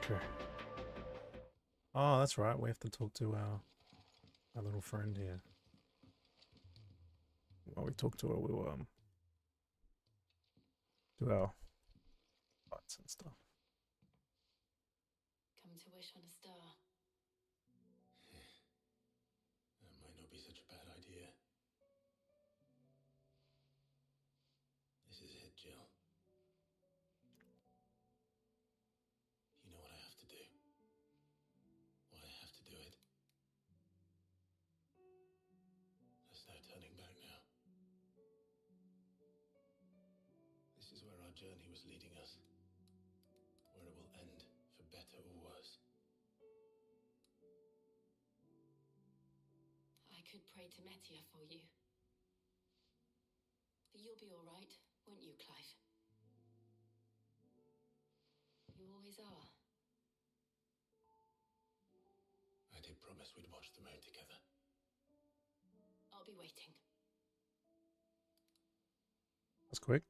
Okay. Oh, that's right. We have to talk to our little friend here. While we talk to her, we'll do our fights and stuff. Come to wish on a star. That might not be such a bad idea. This is it, Jill. You know what I have to do. Why I have to do it. There's no turning back now. This is where our journey was leading us. Where it will end, for better or worse. I could pray to Metia for you. But you'll be all right, won't you, Clive? You always are. I did promise we'd watch the moon together. I'll be waiting. That's quick.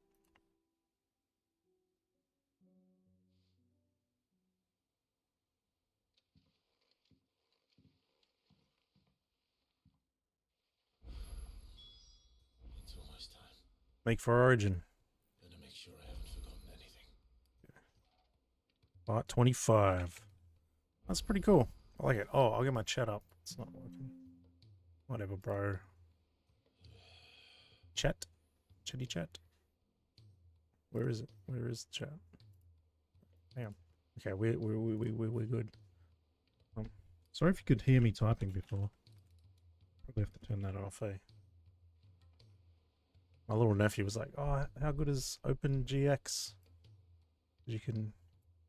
It's almost time. Make for Origin. Better make sure I haven't forgotten anything. Part 25. That's pretty cool. I like it. Oh, I'll get my chat up. It's not working. Whatever, bro. Chat. Chatty chat. Where is it? Where is the chat? Hang on. Okay, we're good. Sorry if you could hear me typing before. Probably have to turn that off, eh? My little nephew was like, "Oh, how good is OpenGX? You can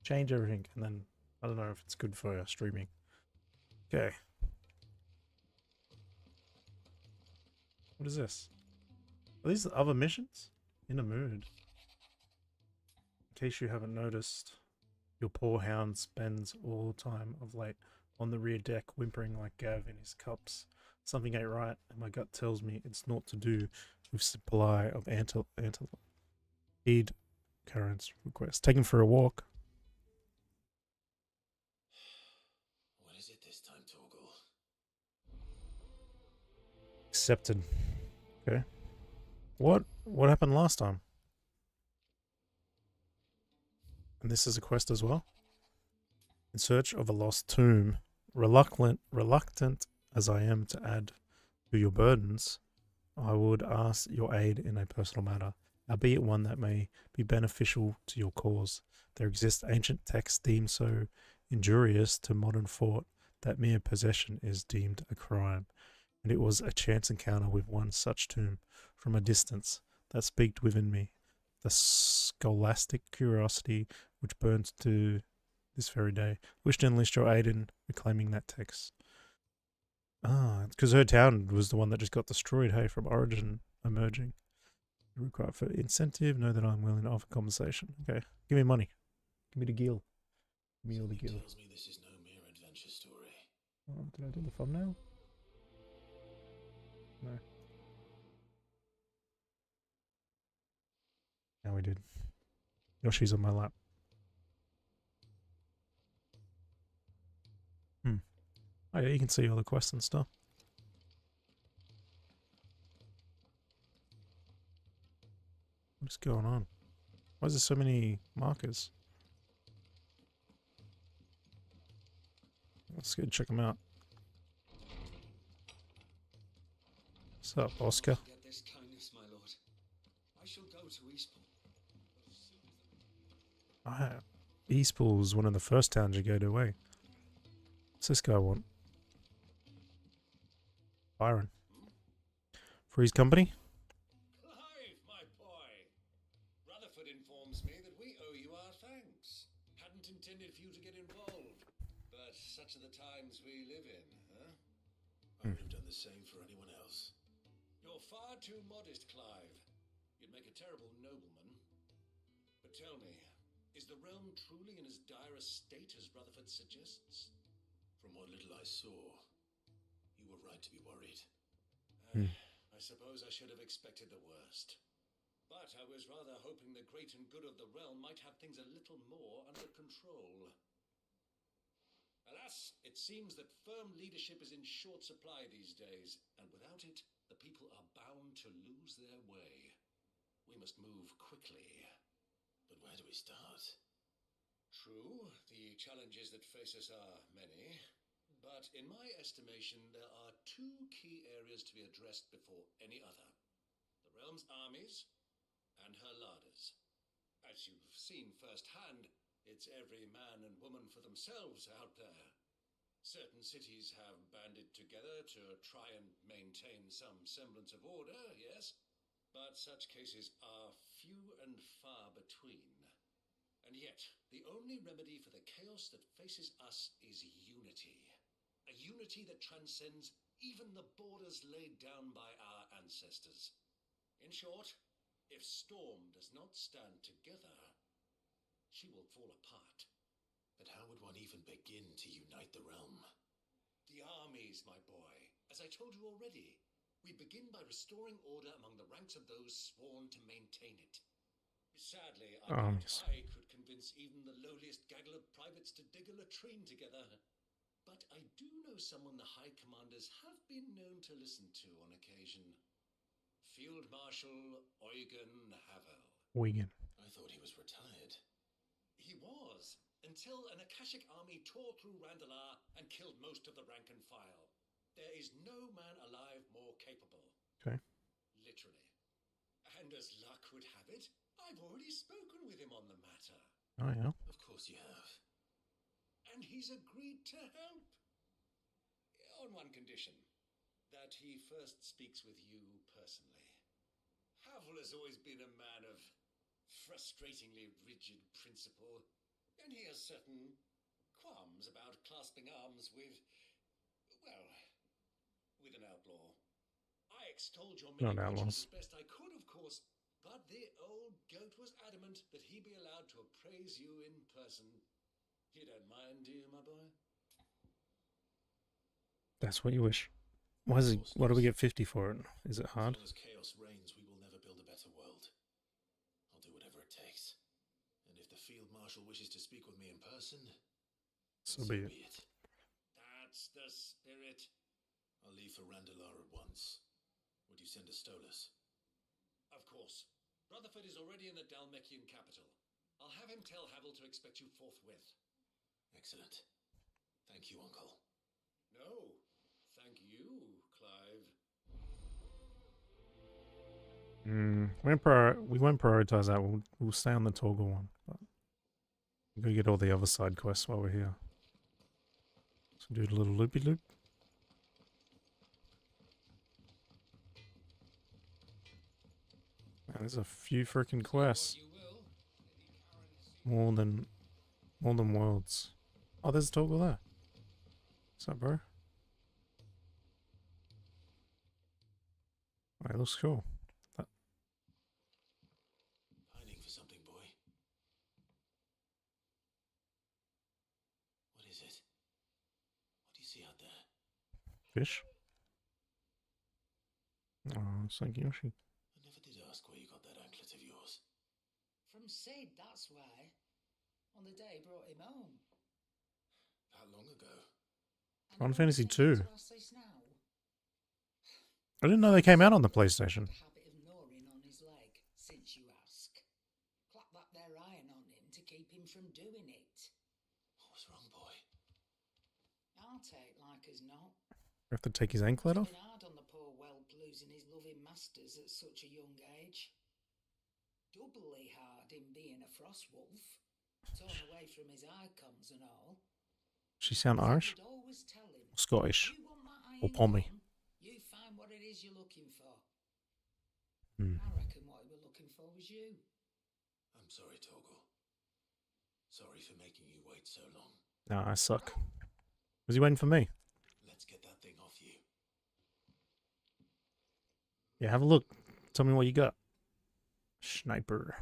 change everything," and then I don't know if it's good for streaming. Okay. What is this? Are these the other missions? In a mood. In case you haven't noticed, your poor hound spends all time of late on the rear deck whimpering like Gav in his cups. Something ain't right, and my gut tells me it's naught to do with supply of heed Karen's request. Take him for a walk. What is it this time, Torgal? Accepted. Okay. What happened last time? And this is a quest as well. In search of a lost tomb, reluctant as I am to add to your burdens, I would ask your aid in a personal matter, albeit one that may be beneficial to your cause. There exist ancient texts deemed so injurious to modern thought that mere possession is deemed a crime, and it was a chance encounter with one such tomb from a distance that speaked within me, the scholastic curiosity which burns to this very day. Wish to enlist your aid in reclaiming that text. Ah, because her town was the one that just got destroyed, hey, from Origin emerging. Require for incentive, know that I'm willing to offer compensation. Okay, give me money. Give me the gil. Give me all the gil. Tells me this is no mere adventure story. Oh, did I do the thumbnail? No. Yeah, we did. Yoshi's on my lap. Oh yeah, you can see all the quests and stuff. What's going on? Why is there so many markers? Let's go check them out. What's up, Oscar? Get this kindness, my lord. I shall go to Eastpool. Eastpool's one of the first towns you go to, eh? What's this guy want? Byron. For his company? Clive, my boy. Rutherford informs me that we owe you our thanks. Hadn't intended for you to get involved, but such are the times we live in, huh? I would have done the same for anyone else. You're far too modest, Clive. You'd make a terrible nobleman. But tell me, is the realm truly in as dire a state as Rutherford suggests? From what little I saw, you were right to be worried. I suppose I should have expected the worst. But I was rather hoping the great and good of the realm might have things a little more under control. Alas, it seems that firm leadership is in short supply these days, and without it, the people are bound to lose their way. We must move quickly. But where do we start? True, the challenges that face us are many, but in my estimation, there are two key areas to be addressed before any other. The realm's armies and her larders. As you've seen firsthand, it's every man and woman for themselves out there. Certain cities have banded together to try and maintain some semblance of order, yes, but such cases are few and far between. And yet, the only remedy for the chaos that faces us is unity. A unity that transcends even the borders laid down by our ancestors. In short, if Storm does not stand together, she will fall apart. But how would one even begin to unite the realm? The armies, my boy. As I told you already, we begin by restoring order among the ranks of those sworn to maintain it. Sadly, I doubt I could convince even the lowliest gaggle of privates to dig a latrine together. But I do know someone the High Commanders have been known to listen to on occasion. Field Marshal Eugen Havel. Wigan. I thought he was retired. He was, until an Akashic army tore through Randalar and killed most of the rank and file. There is no man alive more capable. Okay. Literally. And as luck would have it, I've already spoken with him on the matter. Oh, yeah. Of course you have. And he's agreed to help. On one condition. That he first speaks with you personally. Havel has always been a man of frustratingly rigid principle, and he has certain qualms about clasping arms with, well, with an outlaw. I extolled your many virtues as best I could, of course, but the old goat was adamant that he be allowed to appraise you in person. You don't mind, do you, my boy? That's what you wish. Why do we get 50 for it? Is it hard? As long as chaos reigns, we will never build a better world. I'll do whatever it takes. And if the Field Marshal wishes to speak with me in person, So be it. That's the spirit. I'll leave for Randalar at once. Would you send a Stolas? Of course. Rutherford is already in the Dalmekian capital. I'll have him tell Havel to expect you forthwith. Excellent. Thank you, Uncle. No, thank you, Clive. We won't prioritize that. We'll stay on the Torgal one. But we're gonna get all the other side quests while we're here. So do a little loopy loop. Man, there's a few freaking quests. More than worlds. Oh, there's a Torgal there. What's up, bro? Alright, looks cool. Pining for something, boy. What is it? What do you see out there? Fish? Oh, it's like Yoshi. I never did ask where you got that anklet of yours. From Sid, that's why. On the day he brought him home. That long ago? Final Fantasy 2. I didn't know they came out on the PlayStation. Habit of gnawing on his leg, since you ask. Clap that there iron on him to keep him from doing it. What was wrong, boy? I'll take like as not. We have to take his anklet off? It's been hard on the poor whelp losing his loving masters at such a young age. Doubly hard in being a frost wolf, torn away from his icons and all. She sound Irish? I'd always tell him, Scottish? you want that Or iron Pommy? on, you find what it is you're looking for. Hmm. I reckon what he was looking for was you. I'm sorry, Torgal. Sorry for making you wait so long. Nah, I suck. Was he waiting for me? Let's get that thing off you. Yeah, have a look. Tell me what you got. Sniper.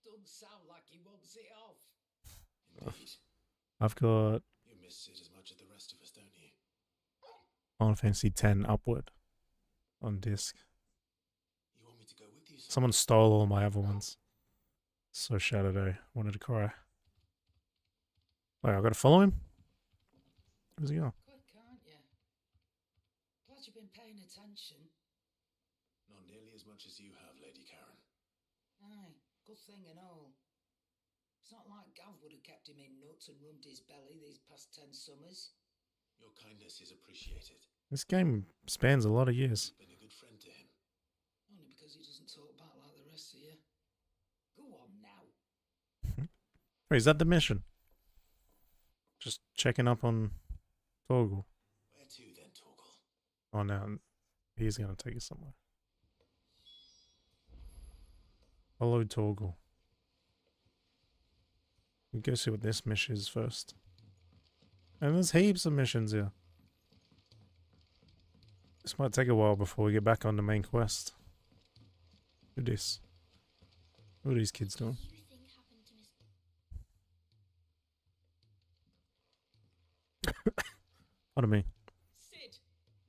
Doesn't sound like he wants it off. Indeed. I've got You miss Sid as much as the rest of us, don't you? Final Fantasy 10 upward on disc. You want me to go with you? Someone stole all my other ones. So shattered, I wanted to cry. Wait, I gotta follow him? Where's he going? Quick, aren't you? Glad you've been paying attention. Not nearly as much as you have, Lady Karen. Aye, good thing and all. It's not like Gav would have kept him in nuts and rubbed his belly these past 10 summers. Your kindness is appreciated. This game spans a lot of years. You've been a good friend to him. Only because he doesn't talk back like the rest of you. Go on now. Wait, is that the mission? Just checking up on Torgal. Where to then, Torgal? Oh, no. He's gonna take us somewhere. Follow Torgal. We go see what this mission is first. And there's heaps of missions here. This might take a while before we get back on the main quest. Do this. What are these kids doing? What do you think happened to Miss... Pardon me. Sid,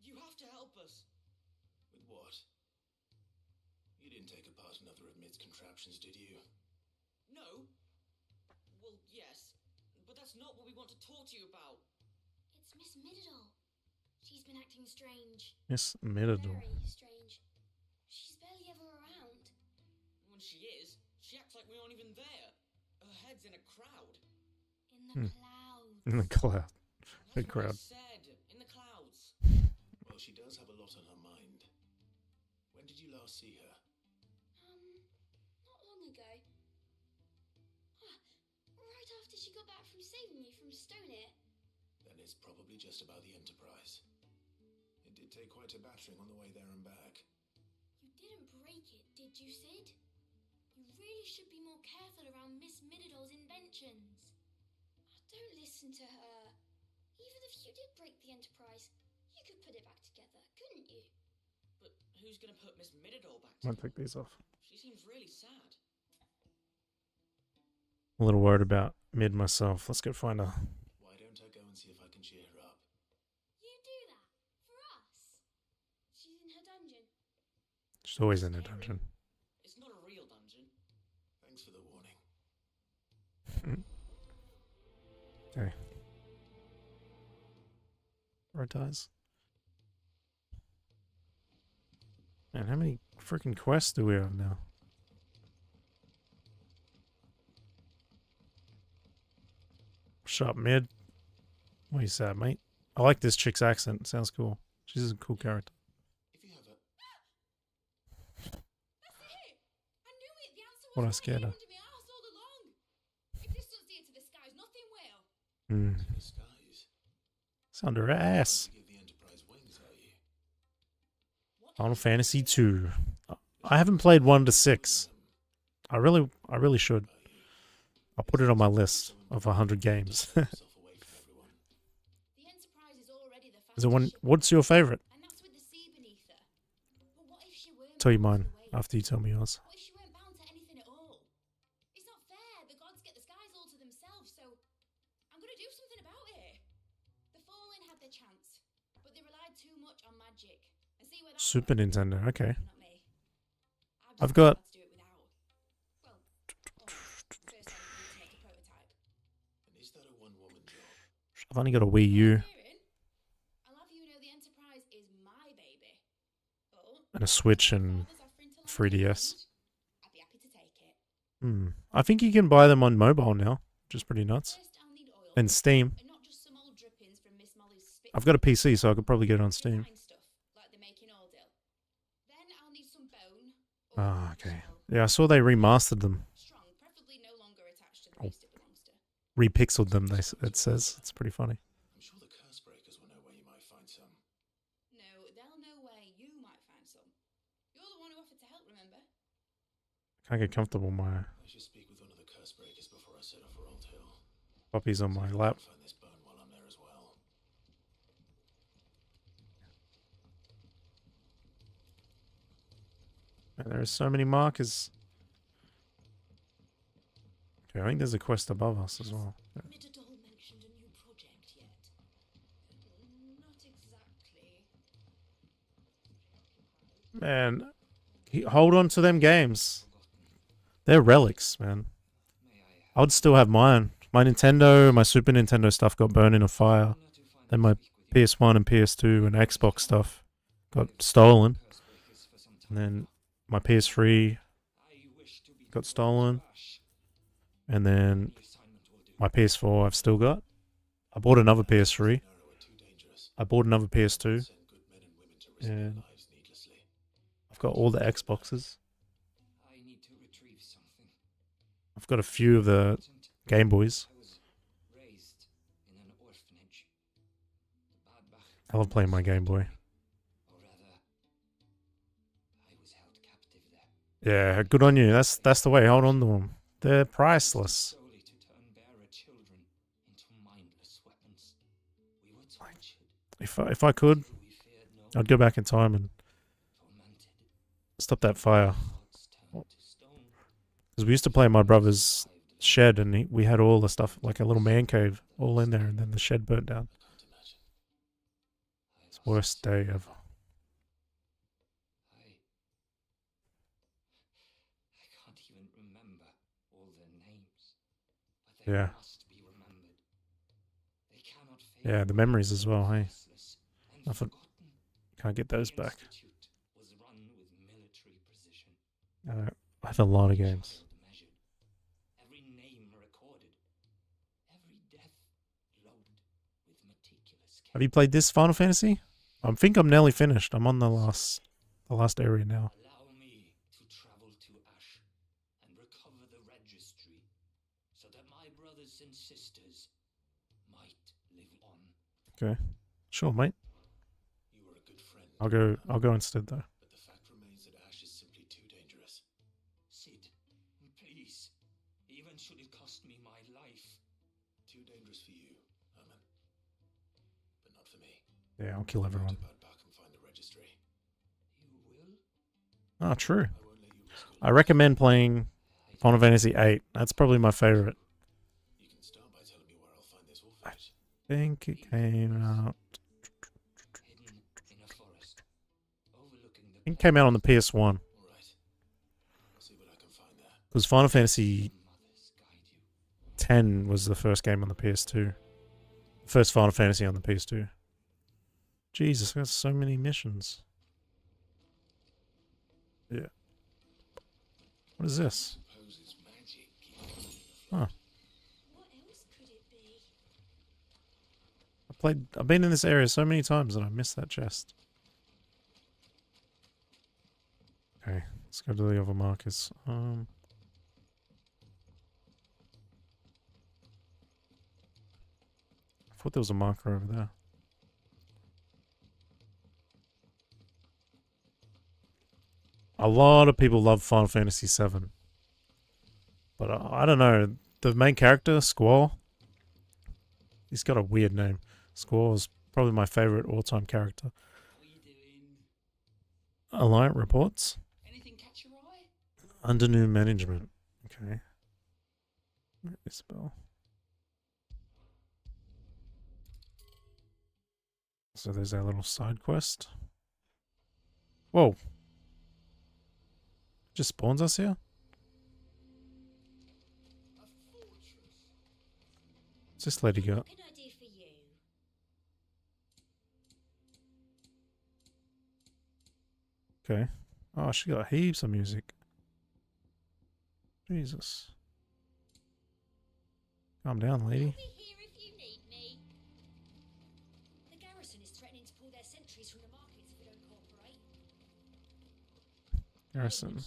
you have to help us. With what? You didn't take apart another of Mid's contraptions, did you? No? Well, yes. But that's not what we want to talk to you about. It's Miss Middle. She's been acting strange. Miss Middle. Very strange. She's barely ever around. When she is, she acts like we aren't even there. Her head's in a crowd. In the Hmm. clouds. In the cloud. That's Big what I crowd. said. In the clouds. Well, she does have a lot on her mind. When did you last see her? Not long ago. Right after she got back from saving you from Stone-It. Then it's probably just about the Enterprise. It did take quite a battering on the way there and back. You didn't break it, did you, Sid? You really should be more careful around Miss Middle's inventions. Don't listen to her. Even if you did break the Enterprise, you could put it back together, couldn't you? But who's gonna put Miss Middle back Might together? take these off. She seems really sad. A little worried about Mid myself. Let's go find her. Why don't I go and see if I can cheer her up? You do that? For us? She's in her dungeon. She's always in a dungeon. It's not a real dungeon. Thanks for the warning. Okay. Prioritize. Man, how many freaking quests do we have now? Shut Mid. What you say, mate? I like this chick's accent. Sounds cool. She's a cool character. If you have a... That's it! I knew it! The answer was What I right scared here her. under my arse all along! If this doesn't see it to the skies, nothing will! Hmm. disguise. It's under her ass. Trying to give the Enterprise wings, are you? Final Fantasy 2. I haven't played 1 to 6. I really should. I'll put it on my list of 100 games. Yourself away from everyone. The Enterprise is already the Is there fastest one? ship, What's your favorite? and that's with the sea beneath her. But what if she weren't Tell you bound mine to the waves? after you tell me yours. What if she weren't bound to anything at all? It's not fair. The gods get the skies all to themselves, so I'm gonna do something about it. The Fallen had their chance, but they relied too much on magic. And see where that Super went? Nintendo. Okay. Not me. I've just got- had to do it without. Well, first I need to make a prototype. And is that a one-woman job? I've only got a Wii U Hearing? I'll have you know the Enterprise is my baby. But and a Switch and father's offering to lend 3DS. I'd be happy to take it. I think you can buy them on mobile now, which is pretty nuts. First, I'll need oil, And Steam. and not just some old drippings from Miss Molly's spit. I've got a PC, so I could probably get it on Steam. Design stuff, like they make in Ordil. Then I'll need some bone. or Ah, okay. shell. Yeah, I saw they remastered them, Strong, preferably no longer attached to the Oh. beast it belongs to. repixeled them. It says it's pretty funny. I'm sure the curse breakers will know where you might find some. No, they'll know where you might find some. You're the one who offered to help, remember? Can't get comfortable. My I should speak with one of the curse breakers before I set off for Old Hill. puppy's on my See if I lap. can find this bone while I'm there as well. And there are so many markers. Okay, I think there's a quest above us as well. Middle mentioned a new project yet? Not exactly. Man, hold on to them games. They're relics, man. I would still have mine my Nintendo, my Super Nintendo stuff got burned in a fire. Then my PS1 and PS2 and Xbox stuff got stolen. And then my PS3 got stolen. And then my PS4 I've still got. I bought another PS3. I bought another PS2. And I've got all the Xboxes. I've got a few of the Game Boys. I love playing my Game Boy. Yeah, good on you. That's the way. Hold on to them. They're priceless. If I could, I'd go back in time and stop that fire. Because we used to play in my brother's shed, and we had all the stuff, like a little man cave, all in there, and then the shed burnt down. It's the worst day ever. Yeah. Yeah, the memories as well, hey? Nothing. Can't get those back. I have a lot of games. Have you played this Final Fantasy? I think I'm nearly finished. I'm on the last area now. Allow me to travel to Ash and recover the registry so that my brothers and sisters might live on. Okay. Sure, mate. You were a good friend. I'll go instead though. But the fact remains that Ash is simply too dangerous. Sid, please. Even should it cost me my life. Too dangerous for you, Herman. But not for me. Yeah, I'll kill everyone. About back and find the registry. You will? Oh, true. I won't let you risk it. I recommend playing Final Fantasy VIII. That's probably my favorite. You can start by telling me where I'll find this orphanage. I think it came out. Hidden in a forest, overlooking the I think it came out on the PS1. All right. I'll see what I can find there. Because Final Fantasy mothers guide you. X was the first game on the PS2. First Final Fantasy on the PS2. Jesus, I got so many missions. Yeah. What is this? Supposes magic. Huh. What else could it be? I've been in this area so many times and I missed that chest. Okay, let's go to the other markers. I thought there was a marker over there. A lot of people love Final Fantasy VII. But I don't know. The main character, Squall, he's got a weird name. Squall is probably my favorite all-time character. How are you doing? Alliant reports. Anything catch your eye? Under new management. Okay. Isabel. So there's our little side quest. Whoa. Just spawns us here? What's this lady got? What can I do for you? Okay. Oh, she got heaps of music. Jesus. Calm down, lady. I'll be here if you need me. The garrison is threatening to pull their sentries from the markets if we don't cooperate. Garrison.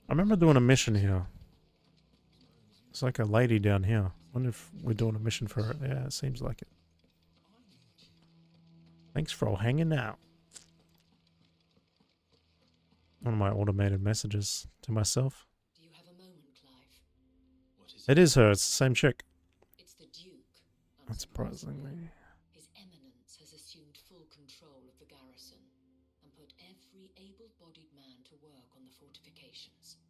I remember doing a mission here. It's like a lady down here. Wonder if we're doing a mission for her. Yeah, it seems like it. Thanks for all hanging out. One of my automated messages to myself. Do you have a moment, Clive? What is It is her. It's the same chick. It's the Duke. Unsurprisingly. His Eminence has assumed full control of the garrison and put every able-bodied man to work on the fortifications.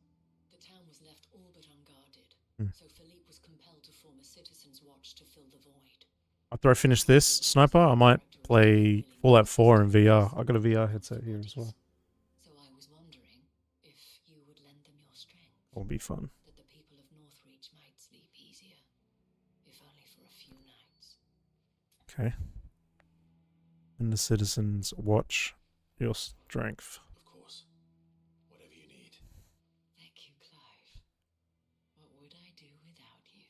The town was left all but unguarded, so Philippe was compelled to form a citizens' watch to fill the void. After I finish this sniper, I might play Fallout 4 in VR. I got a VR headset here as well. So I was wondering if you would lend them your strength. Will be fun. that the people of Northreach might sleep easier, if only for a few nights. Okay. And the citizens watch your strength. Of course. Whatever you need. Thank you, Clive. What would I do without you?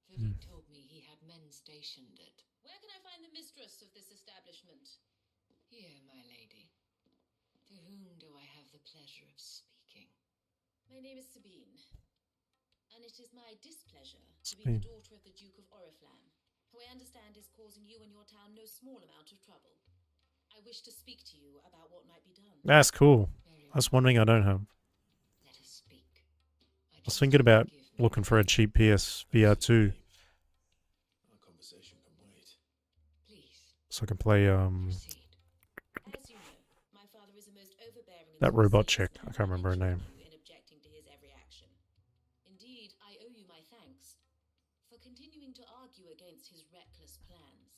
Philip told me he had men stationed at... Where can I find the mistress of this establishment? Here, my lady. To whom do I have the pleasure of speaking? My name is Sabine, and it is my displeasure to be Sabine. the daughter of the Duke of Oriflamme, who I understand is causing you and your town no small amount of trouble. I wish to speak to you about what might be done. That's cool. Very That's well. one thing I don't have. Let us speak. I was thinking about looking for a cheap PSVR 2 Our conversation can wait. Please, so I can play proceed. As you know, my father is a most overbearing and that robot supercilious chick. I man, can't remember her and I name. join you in objecting to his every action. Indeed, I owe you my thanks for continuing to argue against his reckless plans.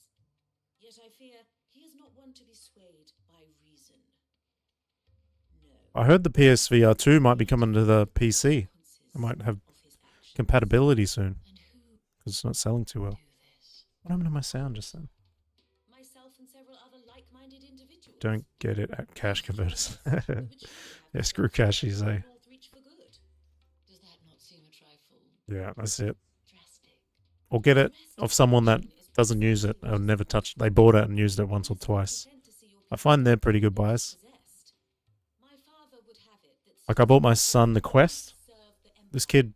Yet I fear he is not one to be swayed by reason. No. I heard the PSVR 2 might be coming to the PC. I might have Of his actions. compatibility soon And who because it's not selling too do well. this? What happened to my sound just then? Myself and several other like-minded individuals. Don't get it at cash converters. We would surely have Yeah, the screw pleasure of cash, you making say. Northreach for good. Does that not seem a trifle Yeah, that's it. drastic? Or get it of someone that doesn't use it or never touched. They bought it and used it once or twice. I find they're pretty good buys. Like I bought my son the Quest. This kid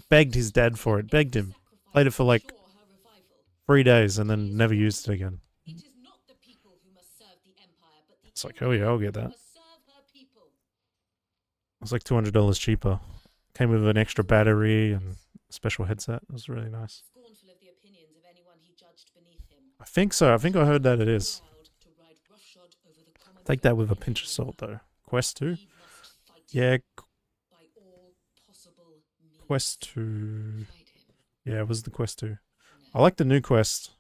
begged his dad for it, begged him. Played it for like 3 days and then never used it again. It is not the people who must serve the Empire, but the It's like, oh yeah, I'll get that. must serve her people. It was like $200 cheaper. Came with an extra battery and special headset. It was really nice. Scornful of the opinions of anyone he judged beneath him. I think so. I think I heard that it is. Proud to ride roughshod over the common Take that folk with a of pinch of everyone. salt though. Quest 2? He must fight Yeah, him by all possible means. Quest 2. Fight him. Yeah, it was the Quest 2. No. I like the new Quest.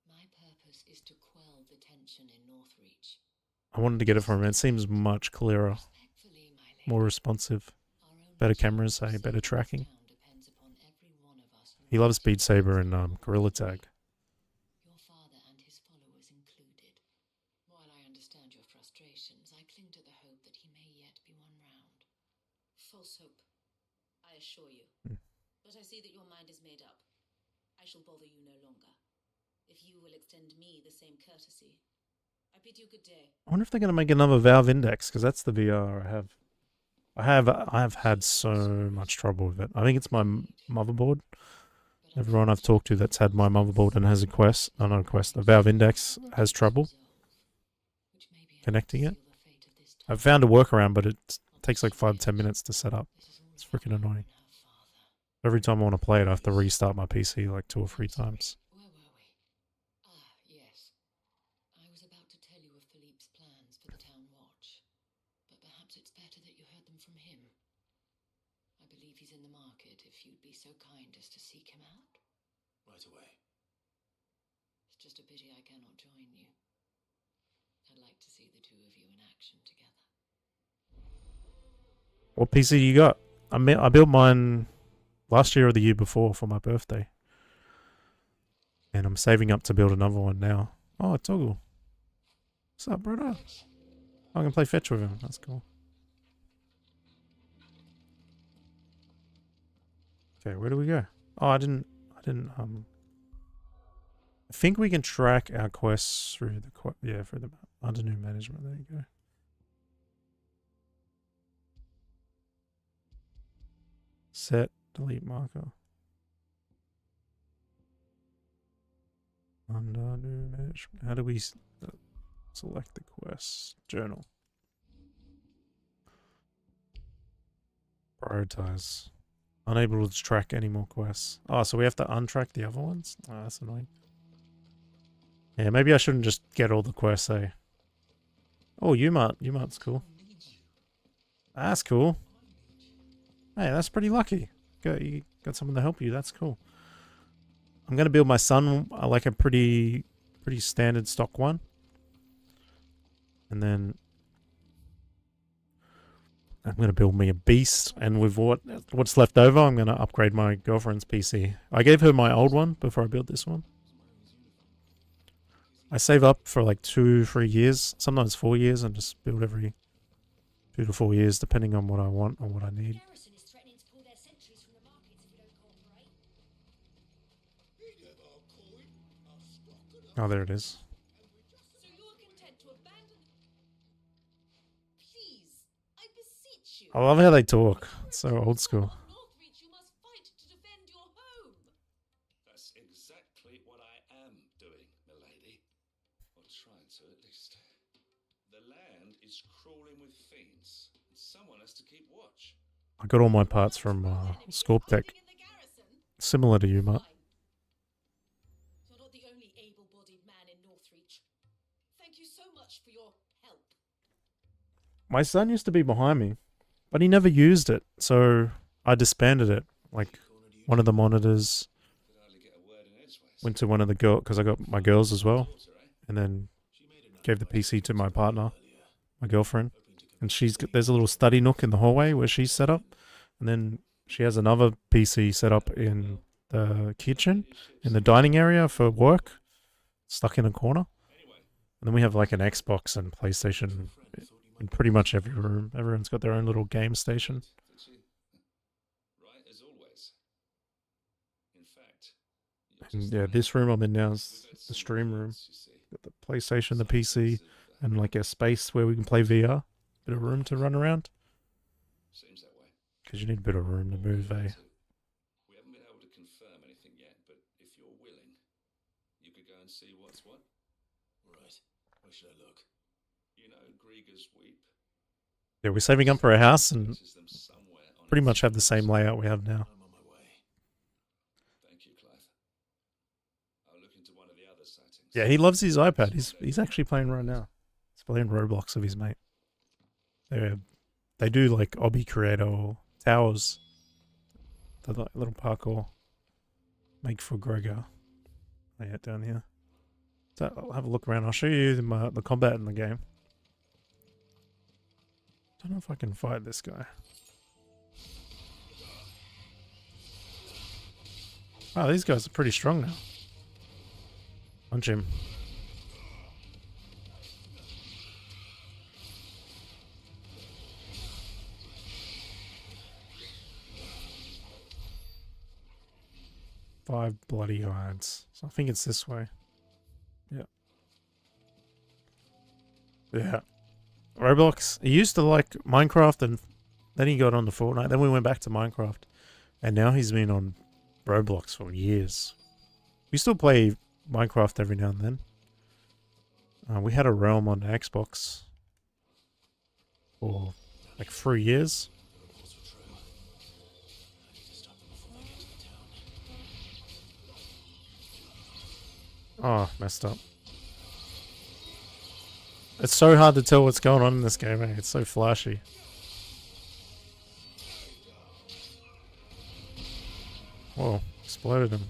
My purpose is to quell the tension in Northreach. I wanted to get it from him. It seems much clearer, Respectfully, my lady. more responsive. Our own better chance cameras, of say, better saving this tracking. town depends upon every one of us who He loves rises Beat Saber against and it. Gorilla Tag. Your father and his followers included. While I understand your frustrations, I cling to the hope that he may yet be won round. False hope, I assure you. Hmm. But I see that your mind is made up. I shall bother you no longer. If you will extend me the same courtesy. I bid you good day. I wonder if they're going to make another Valve Index, because that's the VR I have. I have had so much trouble with it. I think it's my motherboard. But Everyone I've talked to that's had my motherboard and has a Quest, no, not a Quest, a Valve Index has trouble which may be enough connecting to it. seal the fate of this I've town. found a workaround, but it takes like 5 to 10 minutes to set up. This is all It's about freaking her annoying. and her father. Every time I want to play it, I have to restart my PC like 2 or 3 times. Where were we? Ah, yes. I was about to tell you of Philippe's plans for the town watch, but perhaps it's better that you heard them from him. I believe he's in the market, if you'd be so kind as to seek him out. Right away. It's just a pity I cannot join you. I'd like to see the two of you in action together. What PC you got? I built mine last year or the year before for my birthday. And I'm saving up to build another one now. Oh, Toggle. What's up, brother? I can play fetch with him. That's cool. Okay, where do we go? Oh, I didn't, I think we can track our quests through the, through the under new management. There you go. Set, delete marker. Under new management. How do we select the quest? Journal. Prioritize. Unable to track any more quests. Oh, so we have to untrack the other ones? Oh, that's annoying. Yeah, maybe I shouldn't just get all the quests, eh? Oh, Umart's cool. That's cool. Hey, that's pretty lucky. You got someone to help you. That's cool. I'm gonna build my son like a pretty standard stock one, and then I'm going to build me a beast, and with what's left over, I'm going to upgrade my girlfriend's PC. I gave her my old one before I built this one. I save up for like 2-3 years, sometimes 4 years, and just build every 2 to 4 years, depending on what I want or what I The need. garrison is threatening to pull their sentries from the markets if we don't cooperate. Oh, there it is. So you're content to abandon. Please, I beseech you. I love how they talk. It's so old school. On Northreach, you must fight to defend your home. That's exactly what I am doing, milady. Or trying to, at least. The land is crawling with fiends, and someone has to keep watch. I got all my parts from SQAURE-ENIX. In the garrison. Similar to you, Matt. Fine. You're not the only able-bodied man in Northreach. Thank you so much for your help. My son used to be behind me, but he never used it, so I disbanded it. Like, one of the monitors Could hardly get a word in edgeways. went to one of the girls, because I got my girls as well, Daughter, eh? and then gave the PC to my partner, my girlfriend. And there's a little study nook in the hallway where she's set up, and then she has another PC set up in the kitchen, in the dining area for work, stuck in a corner. And then we have like an Xbox and PlayStation in pretty much every room. Everyone's got their own little game station. Did she? Right as always. In fact, you're And just yeah, like this room I'm in now we've is had the some stream room. moments, you see. Got the PlayStation, the PC, Seems and like a space where we can play VR. Bit of room to run around, that way. because you need a bit of room to move, eh? We haven't been able to confirm anything yet, but if you're willing, you could go and see what's what. Right. Where should I look? You know, Grieger's Weep. Yeah, we're saving up for a house and Places them somewhere on pretty its much have the journey. same layout we have now. I'm on my way. Thank you, Clive. I'll look into one of the other sightings. Yeah, he loves his iPad. He's actually playing right now. He's playing Roblox with his mate. They do like obby creator or towers. The little parkour. Make for Gregor. Yeah, down here. So I'll have a look around. I'll show you the combat in the game. Don't know if I can fight this guy. Wow, these guys are pretty strong now. Punch him. Five bloody yards. So I think it's this way. Yeah. Yeah. Roblox. He used to like Minecraft, and then he got on to Fortnite. Then we went back to Minecraft. And now he's been on Roblox for years. We still play Minecraft every now and then. We had a realm on Xbox for like 3 years. Oh, messed up. It's so hard to tell what's going on in this game, eh? It's so flashy. Whoa, exploded him.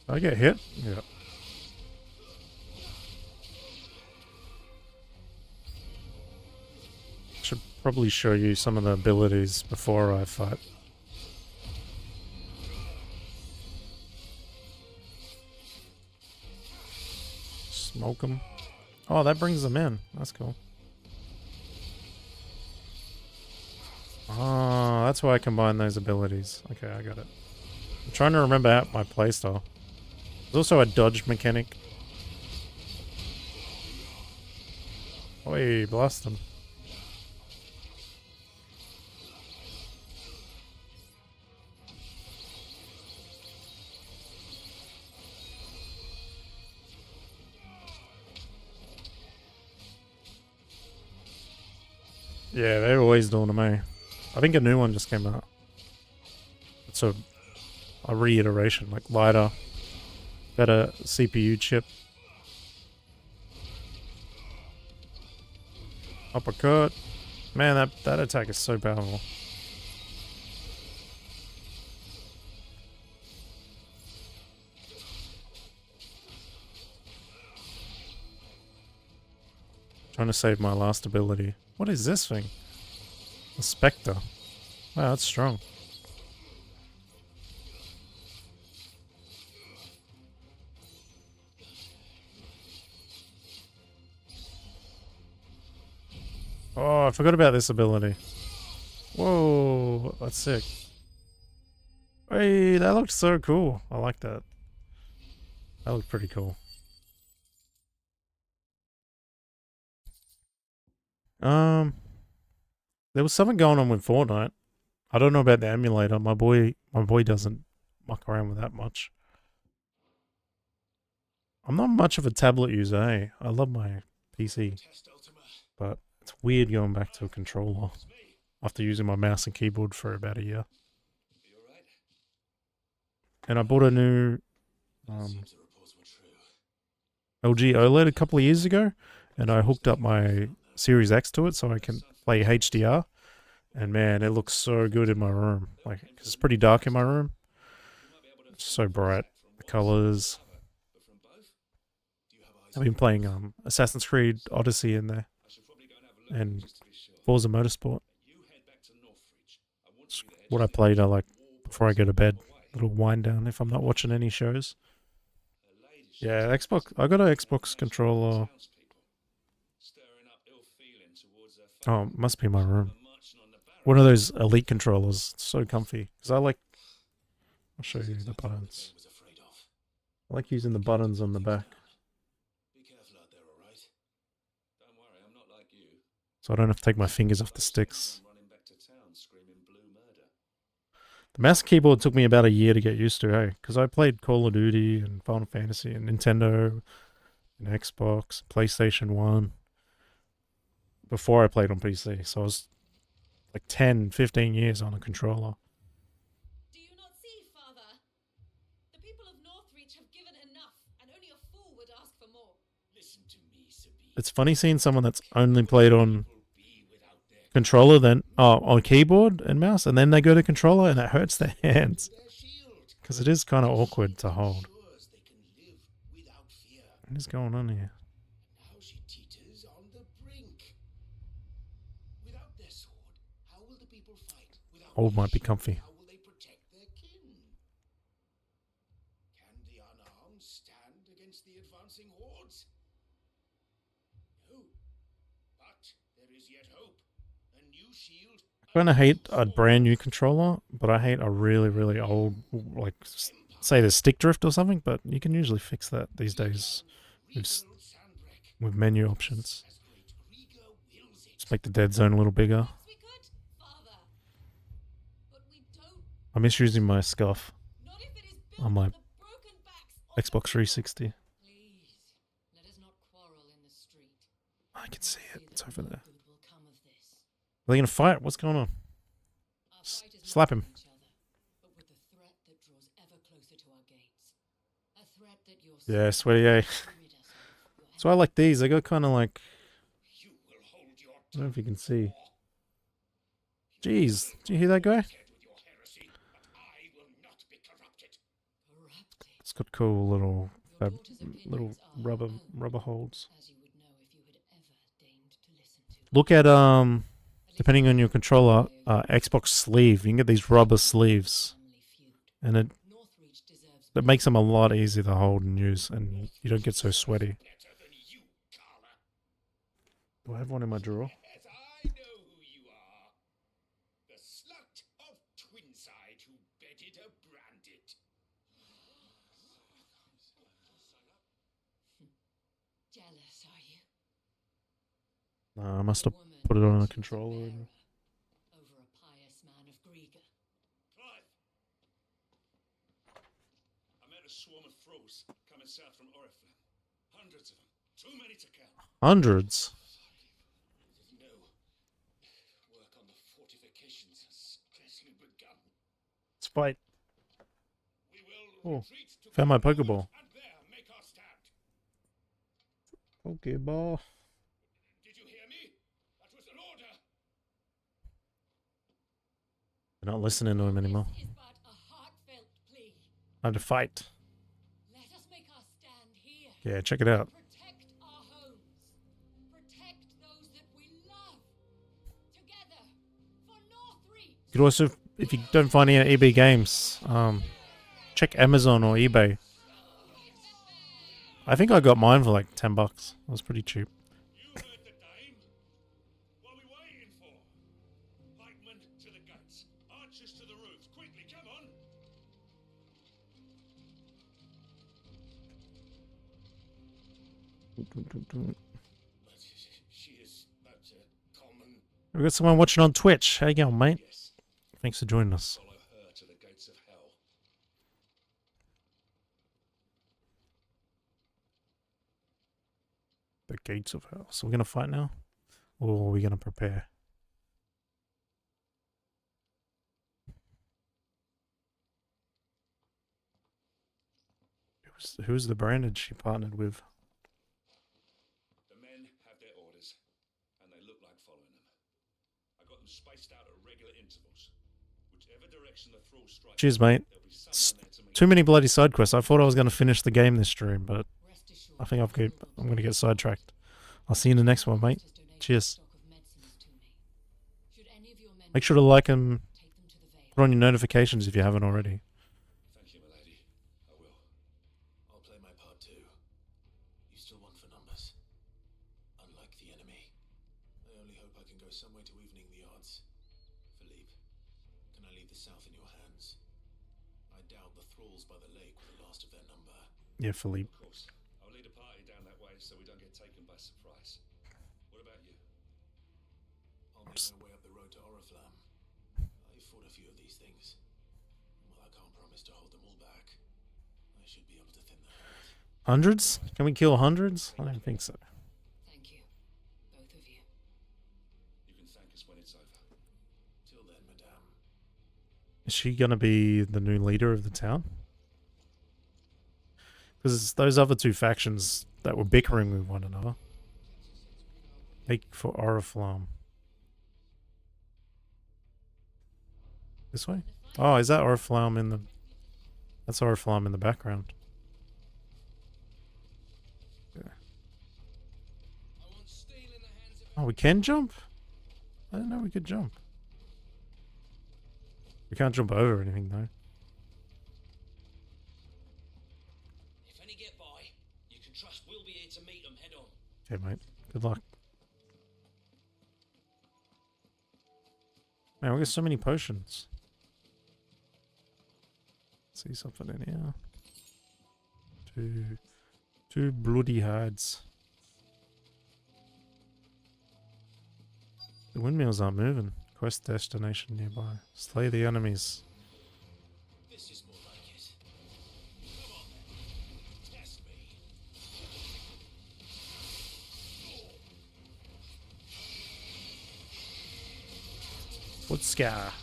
Did I get hit? Yeah. Should probably show you some of the abilities before I fight. Smoke them. Oh, that brings them in. That's cool. Oh, that's why I combine those abilities. Okay, I got it. I'm trying to remember my playstyle. There's also a dodge mechanic. Oi, blast them. Yeah, they're always doing them, eh? I think a new one just came out. It's a reiteration, like lighter, better CPU chip. Uppercut. Man, that attack is so powerful. Trying to save my last ability. What is this thing? A Spectre. Wow, that's strong. Oh, I forgot about this ability. Whoa, that's sick. Hey, that looked so cool. I like that. That looked pretty cool. There was something going on with Fortnite. I don't know about the emulator. My boy doesn't muck around with that much. I'm not much of a tablet user, eh? I love my PC, but it's weird going back to a controller after using my mouse and keyboard for about a year. And I bought a new LG OLED a couple of years ago, and I hooked up my Series X to it so I can play HDR. And man, it looks so good in my room. Like, 'cause it's pretty dark in my room. It's so bright. The colors. I've been playing Assassin's Creed Odyssey in there, and Forza Motorsport. It's what I played like before I go to bed. Little wind down if I'm not watching any shows. Yeah, Xbox. I got an Xbox controller. Oh, it must be in my room. One of those Elite controllers. It's so comfy. Because I'll show you the buttons. I like using the buttons on the back. So I don't have to take my fingers off the sticks. The mouse and keyboard took me about a year to get used to, hey? Because I played Call of Duty and Final Fantasy and Nintendo and Xbox, PlayStation 1 before I played on PC. So I was like 10, 15 years on a controller. Do you not see, Father? The people of Northreach have given enough, and only a fool would ask for more. Listen to me, Sabine. It's funny seeing someone that's only played on controller, then on keyboard and mouse, and then they go to controller and it hurts their hands. Because it is kind of awkward to hold. What is going on here? Now she teeters on the brink. Without their sword, how will the people fight? Without Old might be comfy. how will they protect their kin? Can the unarmed stand against the advancing hordes? No. But there is yet hope. A new shield. I kind of hate a brand new controller, but I hate a really, really old, like, say the stick drift or something, but you can usually fix that these days with menu options. Just make the dead zone a little bigger. Yes, we could, Father. But we don't. I miss using my scuff Not if it is built on my the broken backs of Xbox 360. Please, let us not quarrel in the street. I can see it. It's over there. Good will come of this. Are they going to fight? What's going on? Our fight is Slap not him. with each other, but with the threat that draws ever closer to our gates. A threat that your Yeah, sword sweaty, yeah. will rid us of. Your So I like these. They got kind of like, You will hold your I don't know if you can see. Jeez, do you hear that guy? head with your heresy, but I will not be corrupted. corrupted. It's got cool little Your fab, daughter's opinions little are rubber her own, rubber holds. as you would know if you had ever deigned to listen to. Look at depending on your controller, Xbox sleeve. You can get these rubber sleeves, Family feud. and it Northreach deserves that makes them a lot easier to hold and use, and you don't get so sweaty. Better than you, Carla. Do I have one in my drawer? As I know who you are. The slut of Twinside who bedded a branded. jealous, are you? No, I must The have woman put it on a chooses controller. error over a pious man of Griega. Clive! I met a swarm of thralls coming south from Oriflamme. Hundreds of them. Too many to count. Hundreds. No. Work on the fortifications has scarcely begun. Let's fight. We will Oh, retreat to found my Fort Pokeball. and there make our stand. Pokeball. Did you hear me? That was an order. They're not listening to him anymore. This is but a heartfelt plea. Time to fight. Let us make our stand here. Yeah, check it out. Protect our homes. Protect You could also, if you don't find any at eBay Games, check Amazon or eBay. I think I got mine for like $10. It was pretty cheap. You heard the dame. What are we waiting for? Pikemen to the gates. Archers to the roofs. Quickly, come on. But she is but a common. We got someone watching on Twitch. How you going, mate? Yes, Thanks for joining us. follow her to the gates of hell. The gates of hell. So we're gonna fight now, or are we gonna prepare? Who's the branded she partnered with? The men have their orders, and they look like following them. I got them spaced out at regular intervals. Whichever direction the thralls strike, Cheers, mate. there'll be someone there to meet Too many bloody side quests. I thought I was gonna finish the game this stream, but Rest assured, I think I'm gonna get sidetracked. I'll see you in the next one, mate. has donated Cheers. stock of medicines to me. Should any of your men Make sure to like and take them to the Vale. put on your notifications if you haven't already. Thank you, my lady. I will. I'll play my part too. You still want for numbers. Unlike the enemy. I only hope I can go some way to evening the odds. Philippe, can I leave the south in your hands? I doubt the thralls by the lake were the last of their number. Yeah, Philippe. Of course. I'll lead a party down that way so we don't get taken by surprise. What about you? I'll make my way up the road to Oriflamme. I fought a few of these things. While I can't promise to hold them all back, I should be able to thin the herd. Hundreds? Can we kill hundreds? I don't think so. Thank you, both of you. You can thank us when it's over. Till then, madame. Is she gonna be the new leader of the town? Because those other two factions that were bickering with one another. Make for Oriflamme. This way? Oh, is that Oriflamme in the... That's Oriflamme in the background. Yeah. Oh, we can jump? I didn't know we could jump. We can't jump over anything, though. If any get by, you can trust we'll be here to meet them head on. Okay, mate. Good luck. Man, we got so many potions. See something in here. Two bloody hearts. The windmills aren't moving. Quest destination nearby. Slay the enemies. This is more like it. Come on, then. Test me. Foot scar.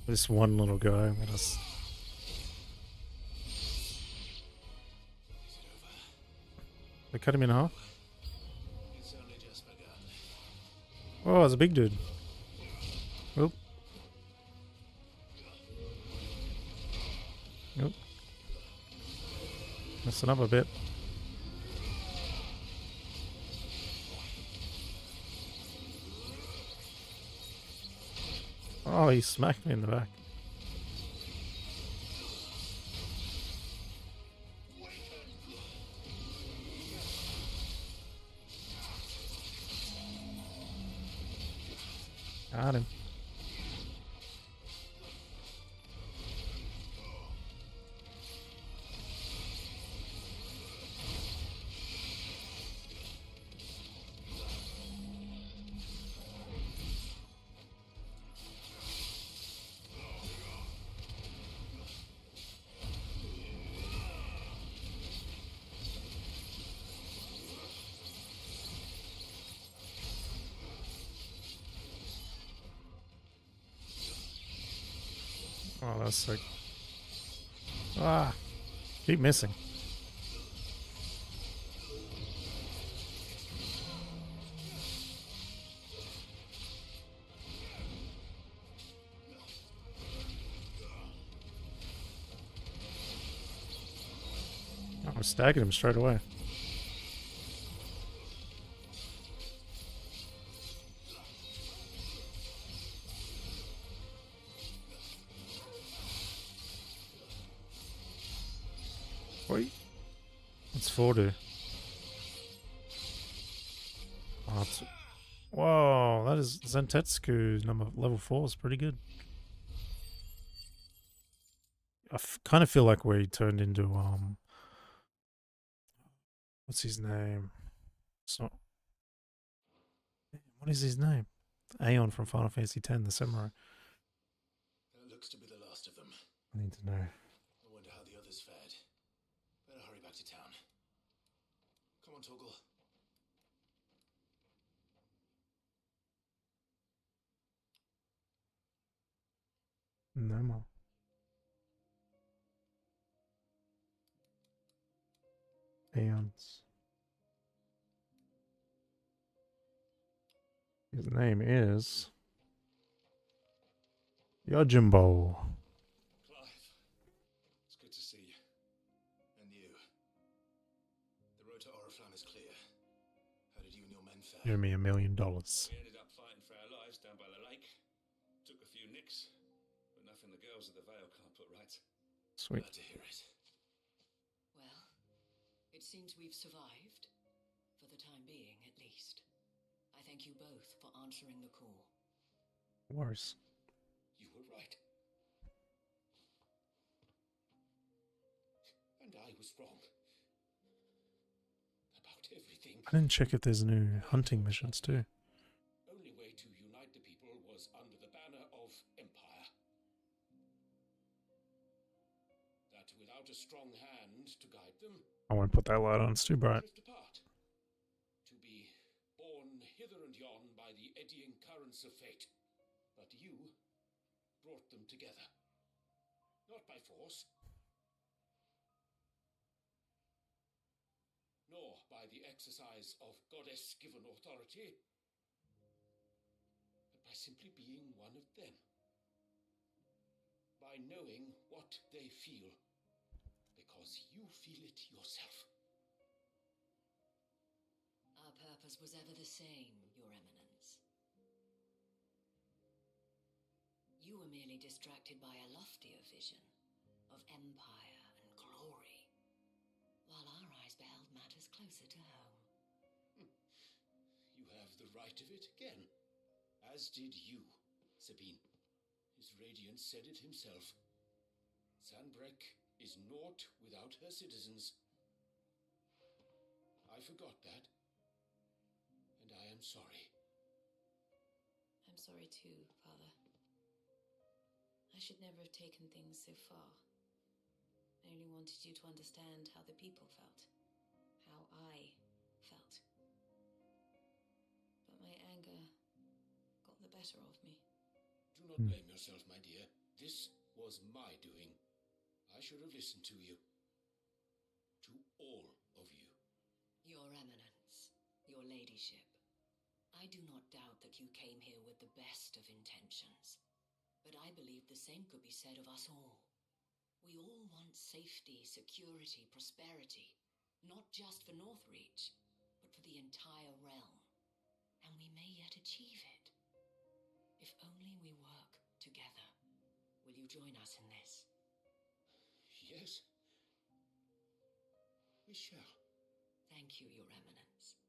This one little guy. I'm gonna they cut him in half. It's only just begun. Oh, it's a big dude. Oop. Nope. Messing up a bit. Oh, he smacked me in the back. Got him. that's like... Ah! Keep missing. Oh, I staggered him straight away. Wait. What's 4 do? Oh, it's... Whoa, that is Zentetsuku number level 4 is pretty good. I kind of feel like we turned into what's his name? So, what is his name? Aeon from Final Fantasy X, the samurai. That looks to be the last of them. I need to know. I wonder how the others fared. Better hurry back to town. Come on, Toggle. No more. Aeons. His name is Yojimbo. Clive, it's good to see you. And you. The road to Oriflamme is clear. How did you and your men fare? Give me $1 million. We ended up fighting for our lives down by the lake. Took a few nicks, but nothing the girls of the Vale can't put right. Sweet. Glad to hear it. Well, it seems we've survived. For the time being, at least. I thank you both for answering the call. No worries. You were right. And I was wrong. About everything. I didn't check if there's new hunting missions too. Only way to unite the people was under the banner of Empire. That without a strong hand to guide them, I won't put that light on, it's too bright. drift apart. To be borne hither and yon by the eddying currents of fate. But you brought them together. Not by force, nor by the exercise of goddess-given authority, but by simply being one of them. By knowing what they feel, because you feel it yourself. Our purpose was ever the same, Your Eminence. You were merely distracted by a loftier vision of empire and glory, while our eyes beheld matters closer to home. You have the right of it again, as did you, Sabine. His radiance said it himself. Sanbreque is naught without her citizens. I forgot that, and I am sorry. I'm sorry too, Father. I should never have taken things so far. I only wanted you to understand how the people felt. How I felt. But my anger got the better of me. Do not blame yourself, my dear. This was my doing. I should have listened to you. To all of you. Your Eminence, Your Ladyship, I do not doubt that you came here with the best of intentions. But I believe the same could be said of us all. We all want safety, security, prosperity, not just for Northreach, but for the entire realm. And we may yet achieve it. If only we work together. Will you join us in this? Yes. We shall. Thank you, Your Eminence.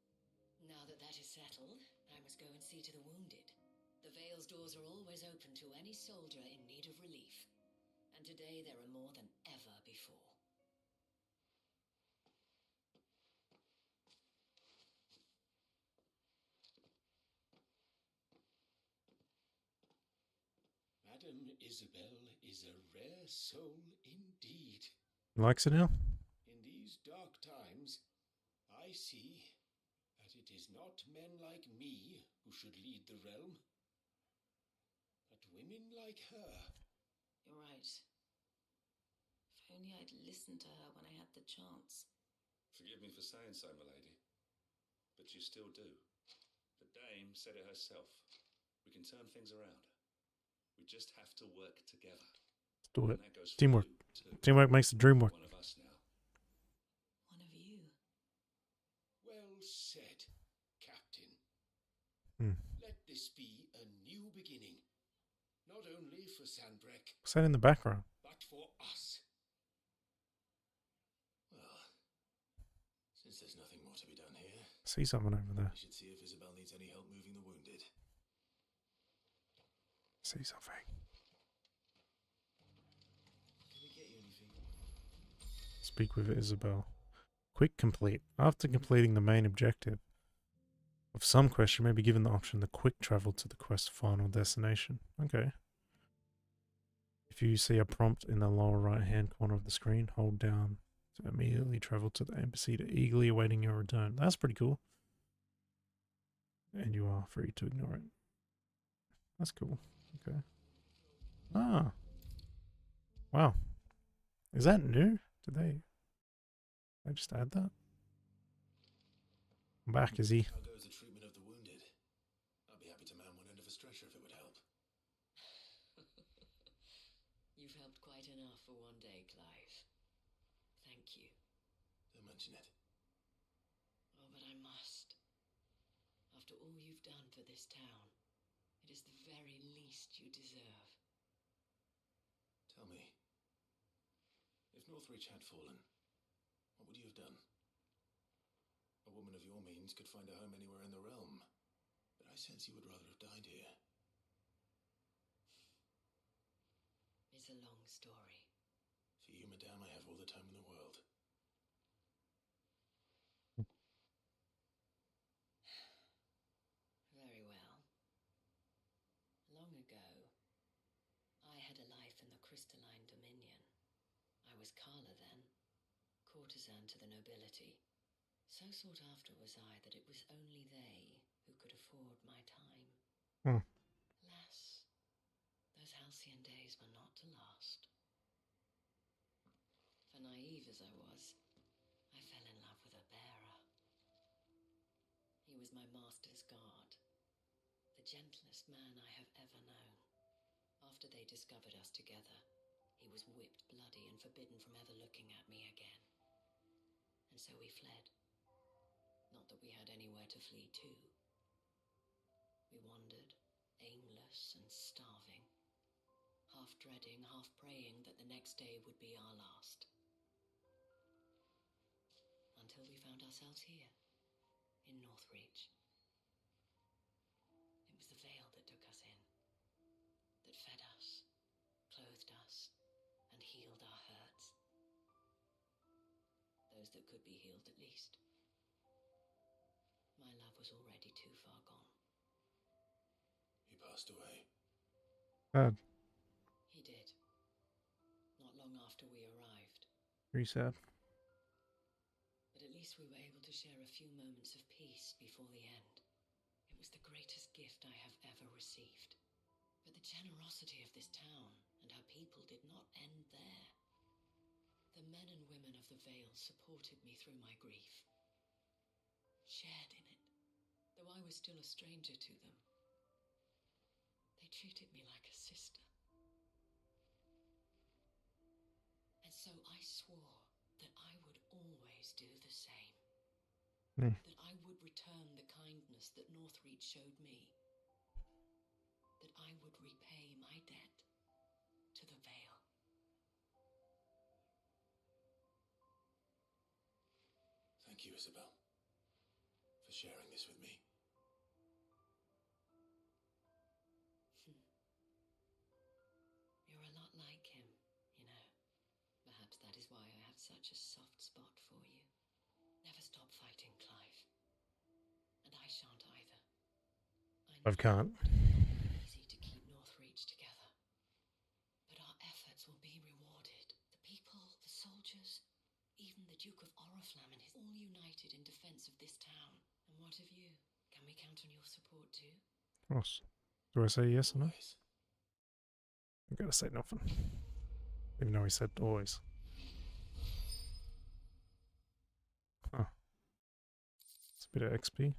Now that that is settled, I must go and see to the wounded. The Vale's doors are always open to any soldier in need of relief. And today there are more than ever before. Madame Isabel is a rare soul indeed. Likes it now? In these dark times, I see that it is not men like me who should lead the realm, but women like her, You're right. If only I'd listened to her when I had the chance. Forgive me for saying so, my lady, but you still do. The dame said it herself. We can turn things around. We just have to work together. Let's do it. And that goes for Teamwork. you, too. Teamwork makes the dream work. One of us now. One of you. Well said, Captain. Hmm. Let this be a new beginning. Not only for Sandbreck, What's that in the background? but for us. Well, since there's nothing more to be done here, I see someone over there. we should see if Isabel needs any help moving the wounded. I see something. Did we get you anything? Speak with Isabel. Quick complete. After completing the main objective of some quest, you may be given the option to quick travel to the quest's final destination. Okay. If you see a prompt in the lower right hand corner of the screen, hold down to immediately travel to the embassy to eagerly awaiting your return. That's pretty cool. And you are free to ignore it. That's cool. Okay. Ah. Wow. Is that new? Did they just add that? I'm back, is he? How goes the treatment of the wounded? I'd be happy to man one end of a stretcher if it would help. You've helped quite enough for one day, Clive. Thank you. Don't mention it. Oh, but I must. After all you've done for this town, it is the very least you deserve. Tell me, if Northreach had fallen, what would you have done? A woman of your means could find a home anywhere in the realm, but I sense you would rather have died here. It's a long story. For you, madame, I have all the time in the world. Very well. Long ago, I had a life in the crystalline dominion. I was Carla then, courtesan to the nobility. So sought after was I that it was only they who could afford my time. Hmm. Alas, those halcyon days were not to last. For naive as I was, I fell in love with a bearer. He was my master's guard, the gentlest man I have ever known. After they discovered us together, he was whipped bloody and forbidden from ever looking at me again. And so we fled. Not that we had anywhere to flee to. We wandered, aimless and starving, half dreading, half praying that the next day would be our last. Until we found ourselves here, in Northreach. It was the veil that took us in, that fed us, clothed us, and healed our hurts. Those that could be healed at least. My love was already too far gone. He passed away. Sad. He did. Not long after we arrived. Very sad. But at least we were able to share a few moments of peace before the end. It was the greatest gift I have ever received. But the generosity of this town and her people did not end there. The men and women of the Vale supported me through my grief, shared in it, though I was still a stranger to them. They treated me like a sister. And so I swore that I would always do the same. That I would return the kindness that Northreach showed me. That I would repay my debt to the Vale. Thank you, Isabel, for sharing this with me. You're a lot like him, you know. Perhaps that is why I have such a soft spot for you. Never stop fighting, Clive. And I shan't either. I can't. It's not easy to keep Northreach together. But our efforts will be rewarded. The people, the soldiers, even the Duke of Oriflamme and his all united in defense of this town. And what of you? Can we count on your support too? Of course. Do I say yes or no? Always. I gotta say nothing. Even though he said always. Huh. It's a bit of XP.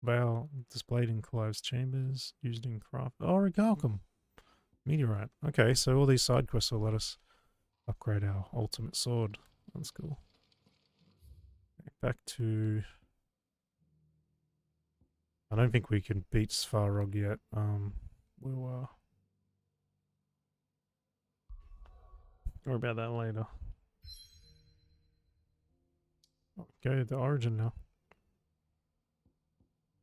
Veil displayed in closed chambers, used in craft. Oh, Orichalcum. Meteorite. Okay, so all these side quests will let us upgrade our ultimate sword. That's cool. Okay, back to... I don't think we can beat Svarog yet. We'll worry about that later. Go to the origin now.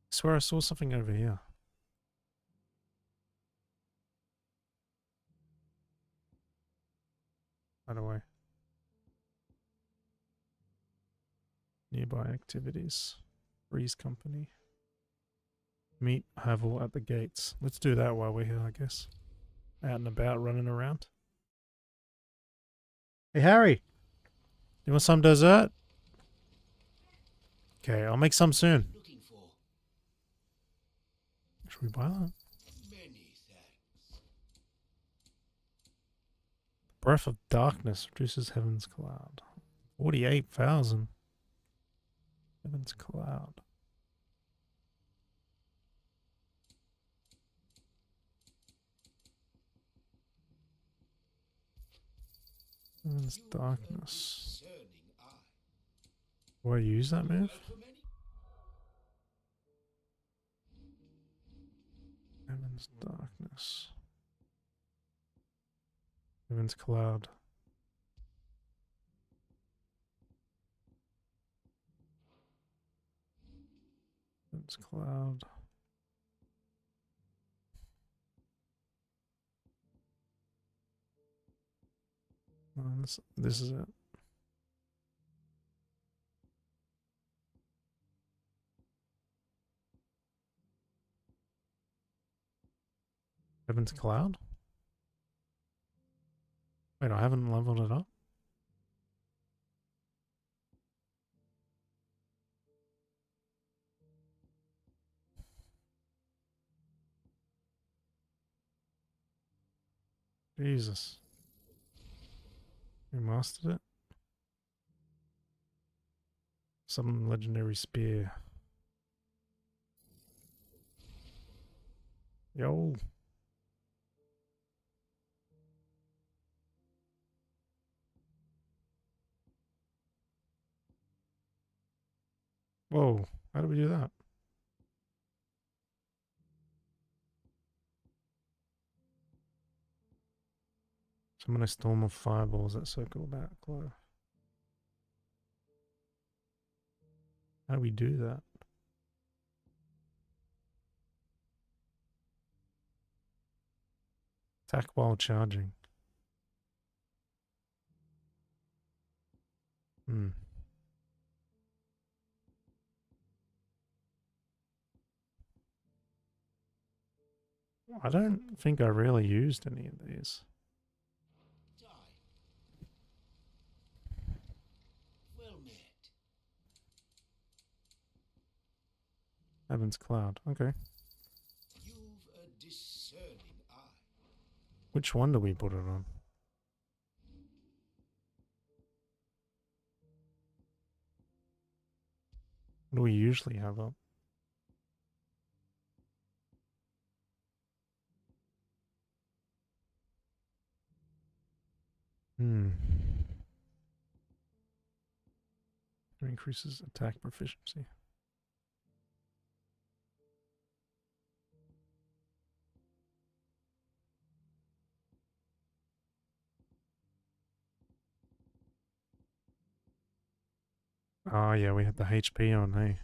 I swear I saw something over here. By the way. Nearby activities. Breeze Company. Meet Havel at the gates. Let's do that while we're here, I guess. Out and about, running around. Hey, Harry! You want some dessert? Okay, I'll make some soon. Looking for Should we buy that? many thanks. Breath of Darkness reduces Heaven's Cloud. 48,000. Heaven's Cloud. Heaven's Darkness. Discerning eye. Do I use that move? Work for many. Heaven's Darkness. Heaven's Cloud. Heaven's Cloud. No, this is it. Heaven's Cloud? Wait, I haven't leveled it up? Jesus. We mastered it? Some legendary spear. Yo. Whoa, how do we do that? Summon a storm of fireballs that circle about glow. How do we do that? Attack while charging. I don't think I really used any of these. Die. Well met. Heaven's Cloud. Okay. You've a discerning eye. Which one do we put it on? What do we usually have up? It increases attack proficiency. Oh yeah, we had the HP on, hey.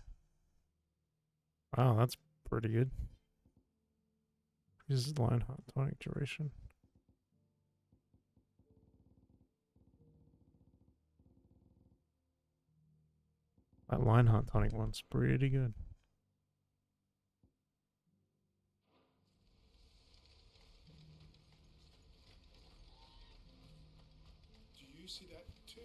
Wow, that's pretty good. This is Lionheart tonic duration. That Lionheart tonic one's pretty good. Do you see that too?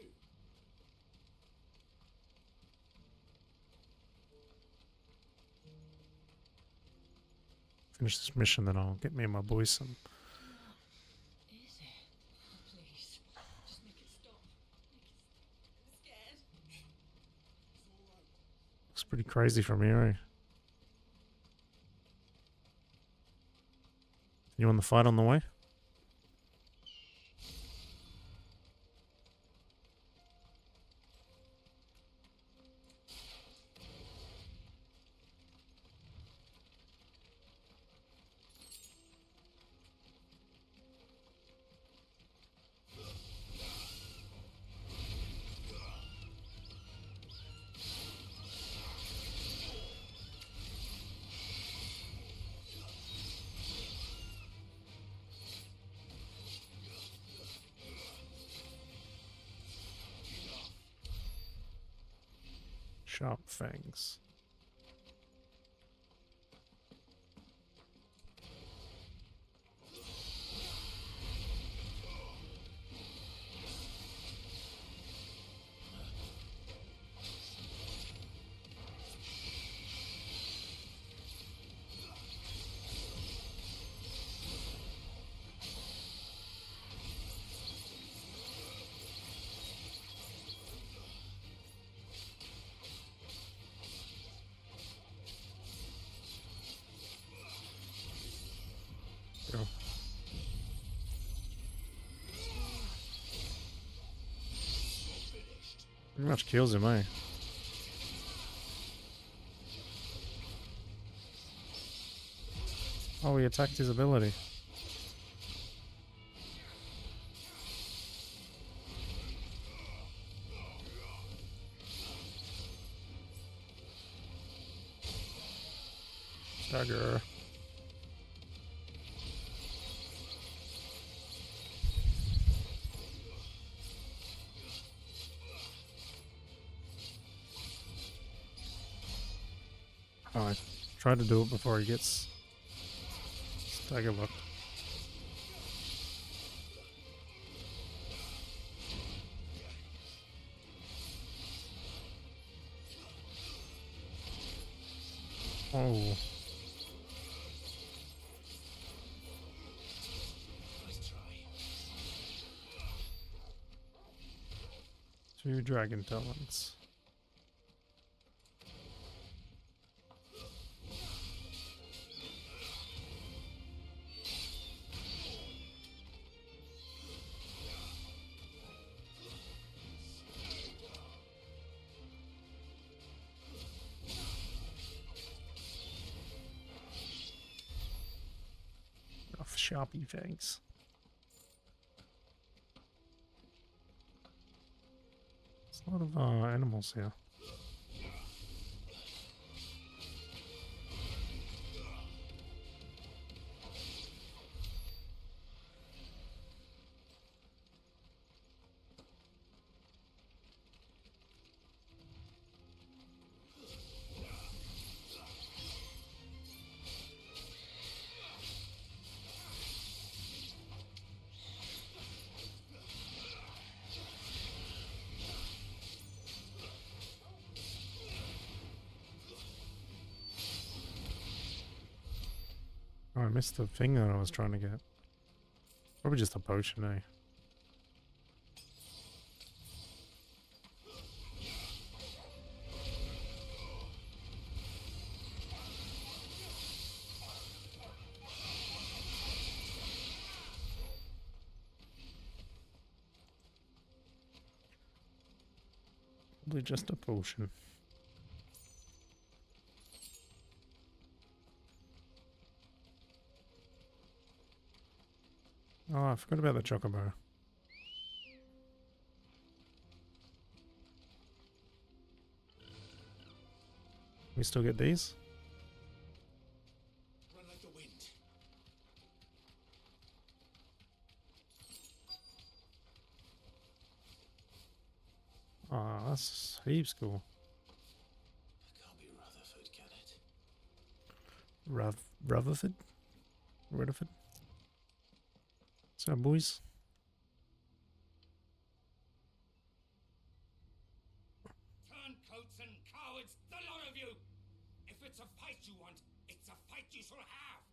Finish this mission, then I'll get me and my boys some crazy from here, eh? You want the fight on the way? Sharp fangs. Go. Pretty much kills him, eh? Oh, he attacked his ability. Stagger. Oh, I tried to do it before he gets stagger locked. Oh. Nice try. 2 dragon talons. Off sharpie fangs. There's a lot of animals here. Oh, I missed the thing that I was trying to get. Probably just a potion, eh? Probably just a potion. Oh, I forgot about the chocobo. We still get these? Run like the wind. Ah, that's heaps cool. It can't be Rutherford, can it? Rutherford? Rutherford? So, boys. Turncoats and cowards, the lot of you! If it's a fight you want, it's a fight you shall have!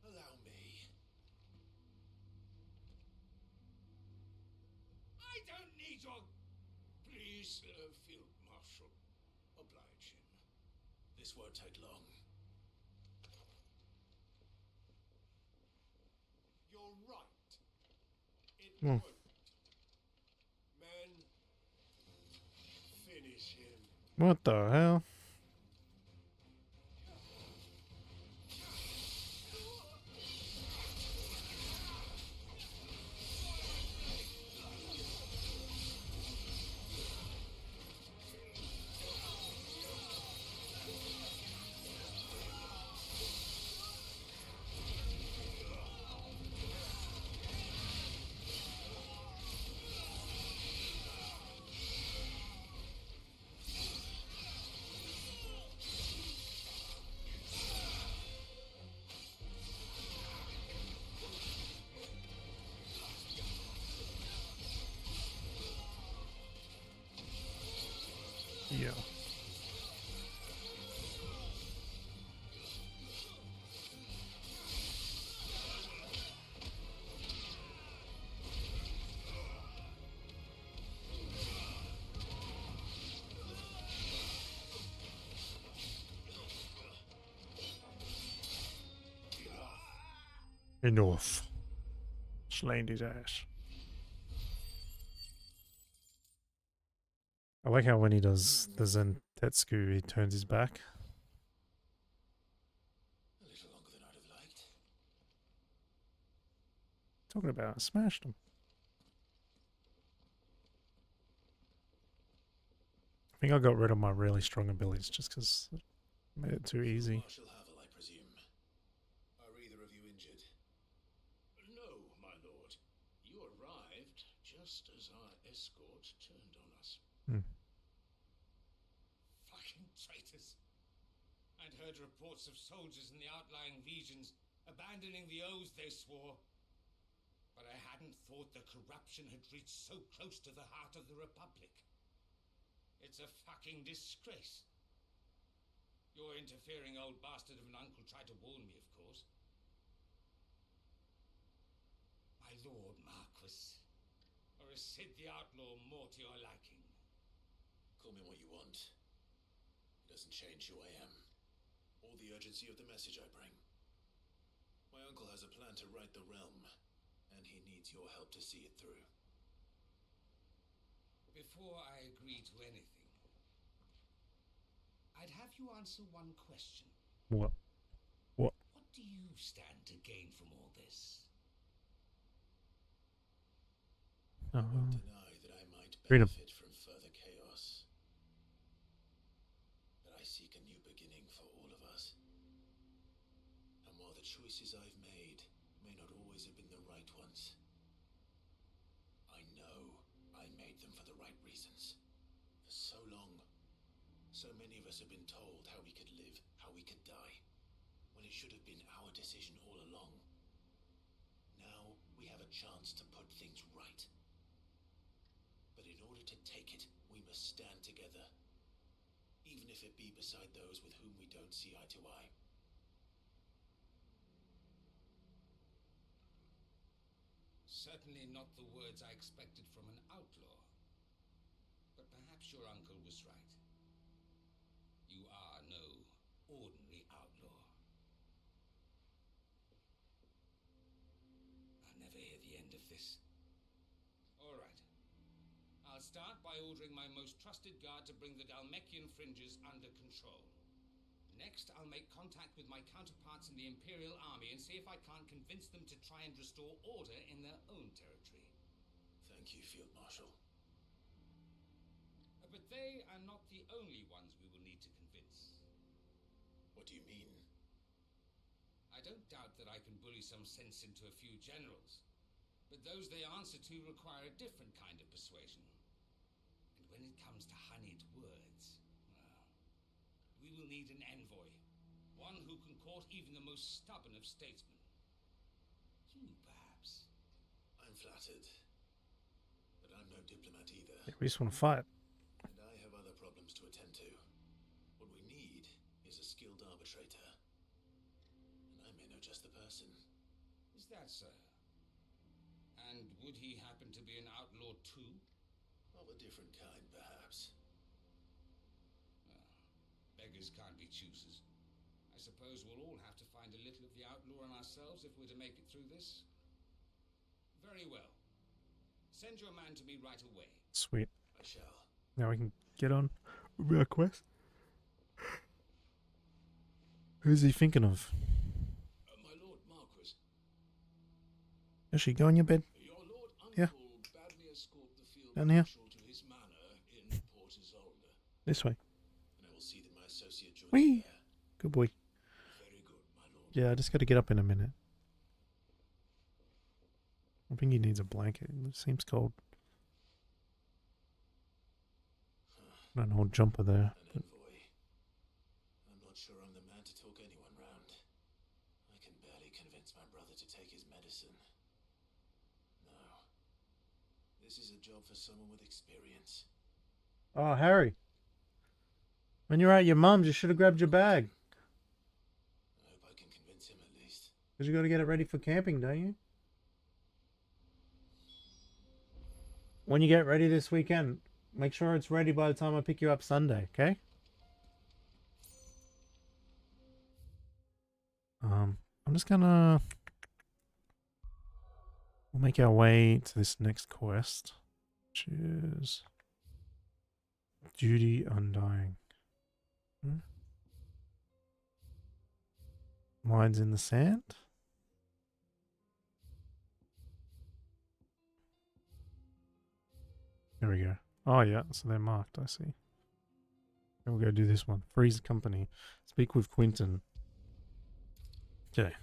Allow me. I don't need your... Please, Field Marshal. This won't take long. You're right. It Hmm. won't. Men, finish him. What the hell? Yeah. Enough. Slain his ass. I like how when he does the Zentetsu, he turns his back. A little longer than I'd have liked. Talking about, I smashed him. I think I got rid of my really strong abilities just because it made it too easy. Marshal Havel, I presume. Are either of you injured? No, my lord. You arrived just as our escort turned on us. Hmm. Fucking traitors. I'd heard reports of soldiers in the outlying regions abandoning the oaths they swore. But I hadn't thought the corruption had reached so close to the heart of the Republic. It's a fucking disgrace. Your interfering old bastard of an uncle tried to warn me, of course. My lord Marquis, or is Sid the Outlaw more to your liking? Call me what you want. It doesn't change who I am, or the urgency of the message I bring. My uncle has a plan to right the realm, and he needs your help to see it through. Before I agree to anything, I'd have you answer one question. What? What? What do you stand to gain from all this? I won't deny that I might Freedom. benefit from further chaos. But I seek a new beginning for all of us. And while the choices I've made may not always have been the right ones, I know I made them for the right reasons. For so long, so many of us have been told how we could live, how we could die, when it should have been our decision all along. Now we have a chance to put things right. But in order to take it, we must stand together, even if it be beside those with whom we don't see eye to eye. Certainly not the words I expected from an outlaw. But perhaps your uncle was right. You are no ordinary outlaw. I'll never hear the end of this. All right. I'll start by ordering my most trusted guard to bring the Dhalmekian fringes under control. Next, I'll make contact with my counterparts in the Imperial Army and see if I can't convince them to try and restore order in their own territory. Thank you, Field Marshal. But they are not the only ones we will need to convince. What do you mean? I don't doubt that I can bully some sense into a few generals, but those they answer to require a different kind of persuasion. And when it comes to honeyed words, well, we will need an envoy, one who can court even the most stubborn of statesmen. You, perhaps. I'm flattered, but I'm no diplomat either. Yeah, we just want to fight. And I have other problems to attend to. What we need is a skilled arbitrator. And I may know just the person. Is that so? And would he happen to be an outlaw too? Of a different kind, perhaps. Well, beggars can't be choosers. I suppose we'll all have to find a little of the outlaw in ourselves if we're to make it through this. Very well. Send your man to me right away. Sweet. I shall. Now we can get on with our quest. Who's he thinking of? My lord Marquis, Yoshi, go in your bed. your lord uncle Yeah. bade me escort the field Down here. marshal to his manor in Port Isolde, This way. and I will see that my associate joins Whee! you there. Good boy. Very good, my lord. Yeah, I just got to get up in a minute. I think he needs a blanket. It seems cold. Got an old jumper there. An envoy. I'm not sure I'm the man to talk anyone round. I can barely convince my brother to take his medicine. No. This is a job for someone with experience. Oh, Harry. When you're at your mum's, you should have grabbed your bag. I hope I can convince him at least. Because you got to get it ready for camping, don't you? When you get ready this weekend, make sure it's ready by the time I pick you up Sunday, okay? I'm just gonna... We'll make our way to this next quest, which is... Duty Undying. Lines in the sand? There we go. Oh yeah, so they're marked, I see. We'll go do this one. Freeze company. Speak with Quinton. Okay.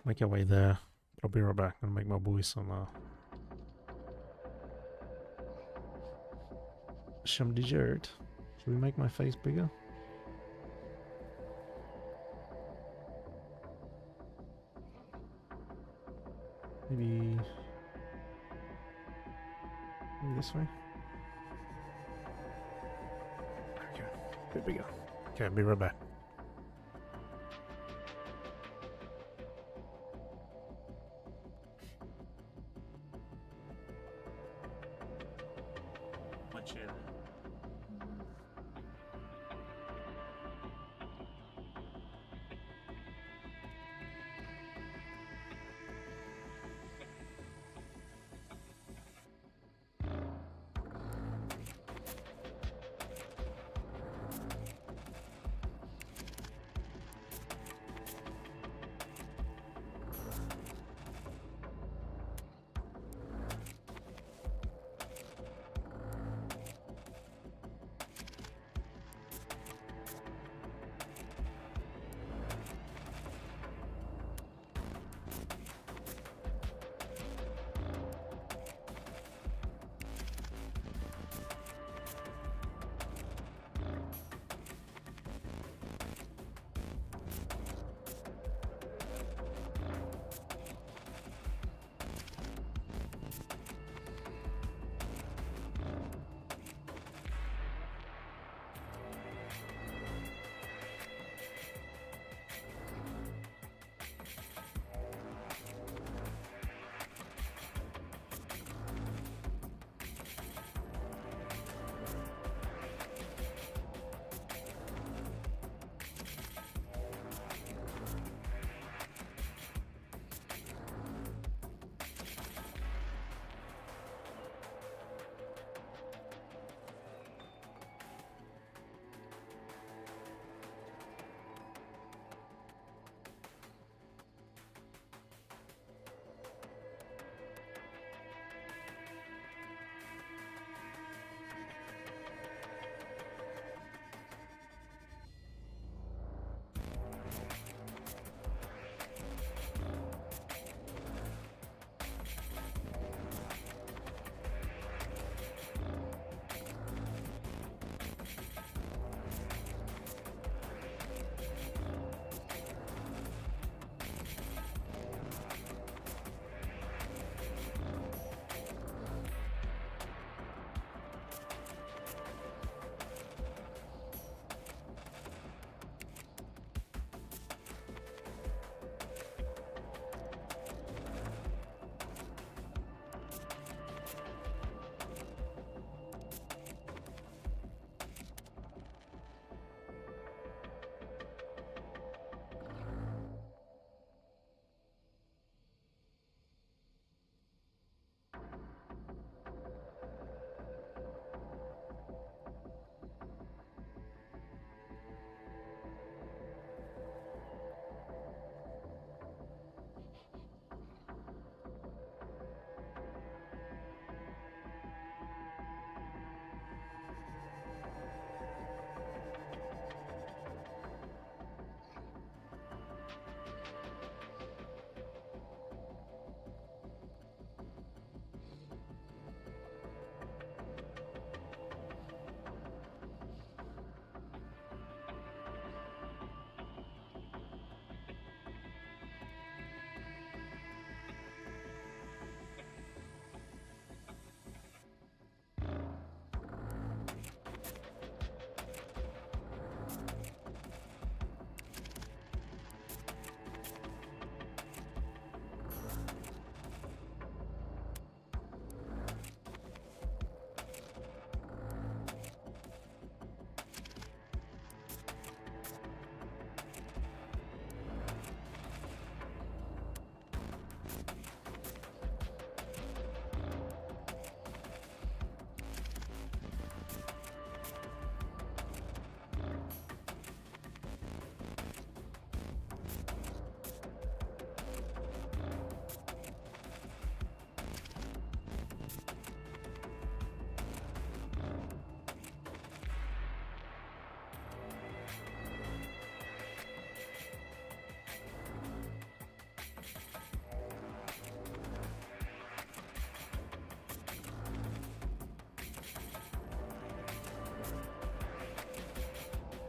Make our way there. But I'll be right back. I'm gonna make my boy some dessert. Should we make my face bigger? Maybe this way. There we go. A bit bigger. Okay, I'll be right back. My chair.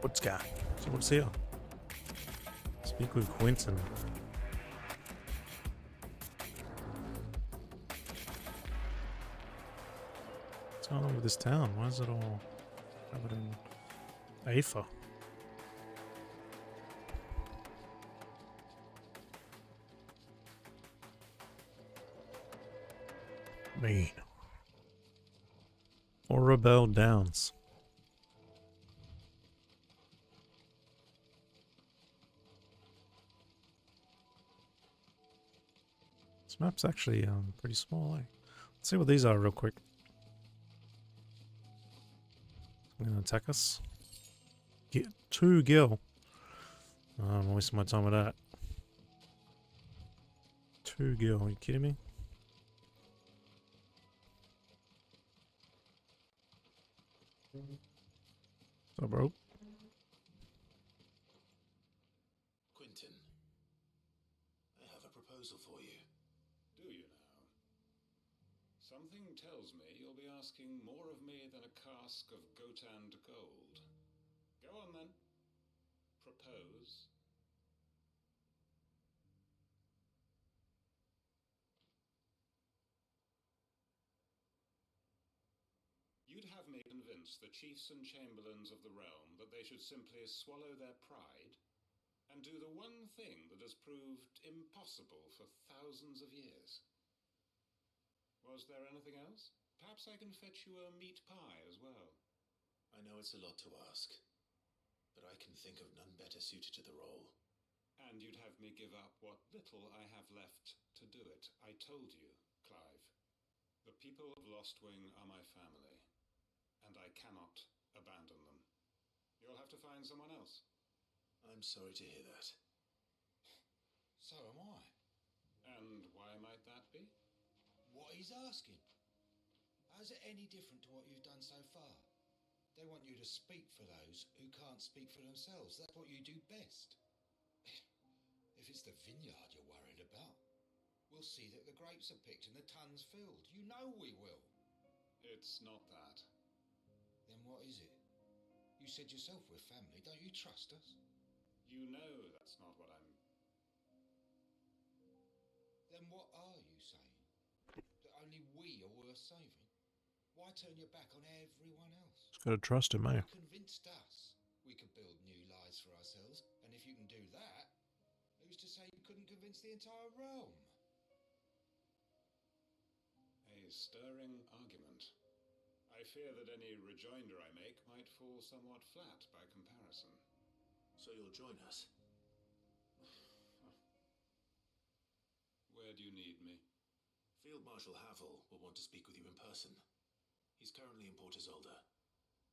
What's going? So what's here? Speak with Quentin. What's going on with this town? Why is it all covered in Aether? Mean. Or Rebel Downs. This map's actually pretty small, eh? Let's see what these are real quick. They're gonna attack us. Get 2 gil. I'm wasting my time with that. 2 gil, are you kidding me? So bro. Quentin, I have a proposal for you. Do you now? Something tells me you'll be asking more of me than a cask of Gotand gold. Go on then. Propose. You'd have me convince the chiefs and chamberlains of the realm that they should simply swallow their pride and do the one thing that has proved impossible for thousands of years. Was there anything else? Perhaps I can fetch you a meat pie as well. I know it's a lot to ask, but I can think of none better suited to the role. And you'd have me give up what little I have left to do it. I told you, Clive. The people of Lostwing are my family, and I cannot abandon them. You'll have to find someone else. I'm sorry to hear that. So am I. And why might that be? What he's asking. How's it any different to what you've done so far? They want you to speak for those who can't speak for themselves. That's what you do best. If it's the vineyard you're worried about, we'll see that the grapes are picked and the tons filled. You know we will. It's not that. Then what is it? You said yourself we're family. Don't you trust us? You know that's not what I'm... Then what are you saying? That only we are worth saving? Why turn your back on everyone else? Just gotta trust him, eh? You convinced us we could build new lives for ourselves, and if you can do that, who's to say you couldn't convince the entire realm? A stirring argument. I fear that any rejoinder I make might fall somewhat flat by comparison. So you'll join us? Where do you need me? Field Marshal Havel will want to speak with you in person. He's currently in Port Isolde.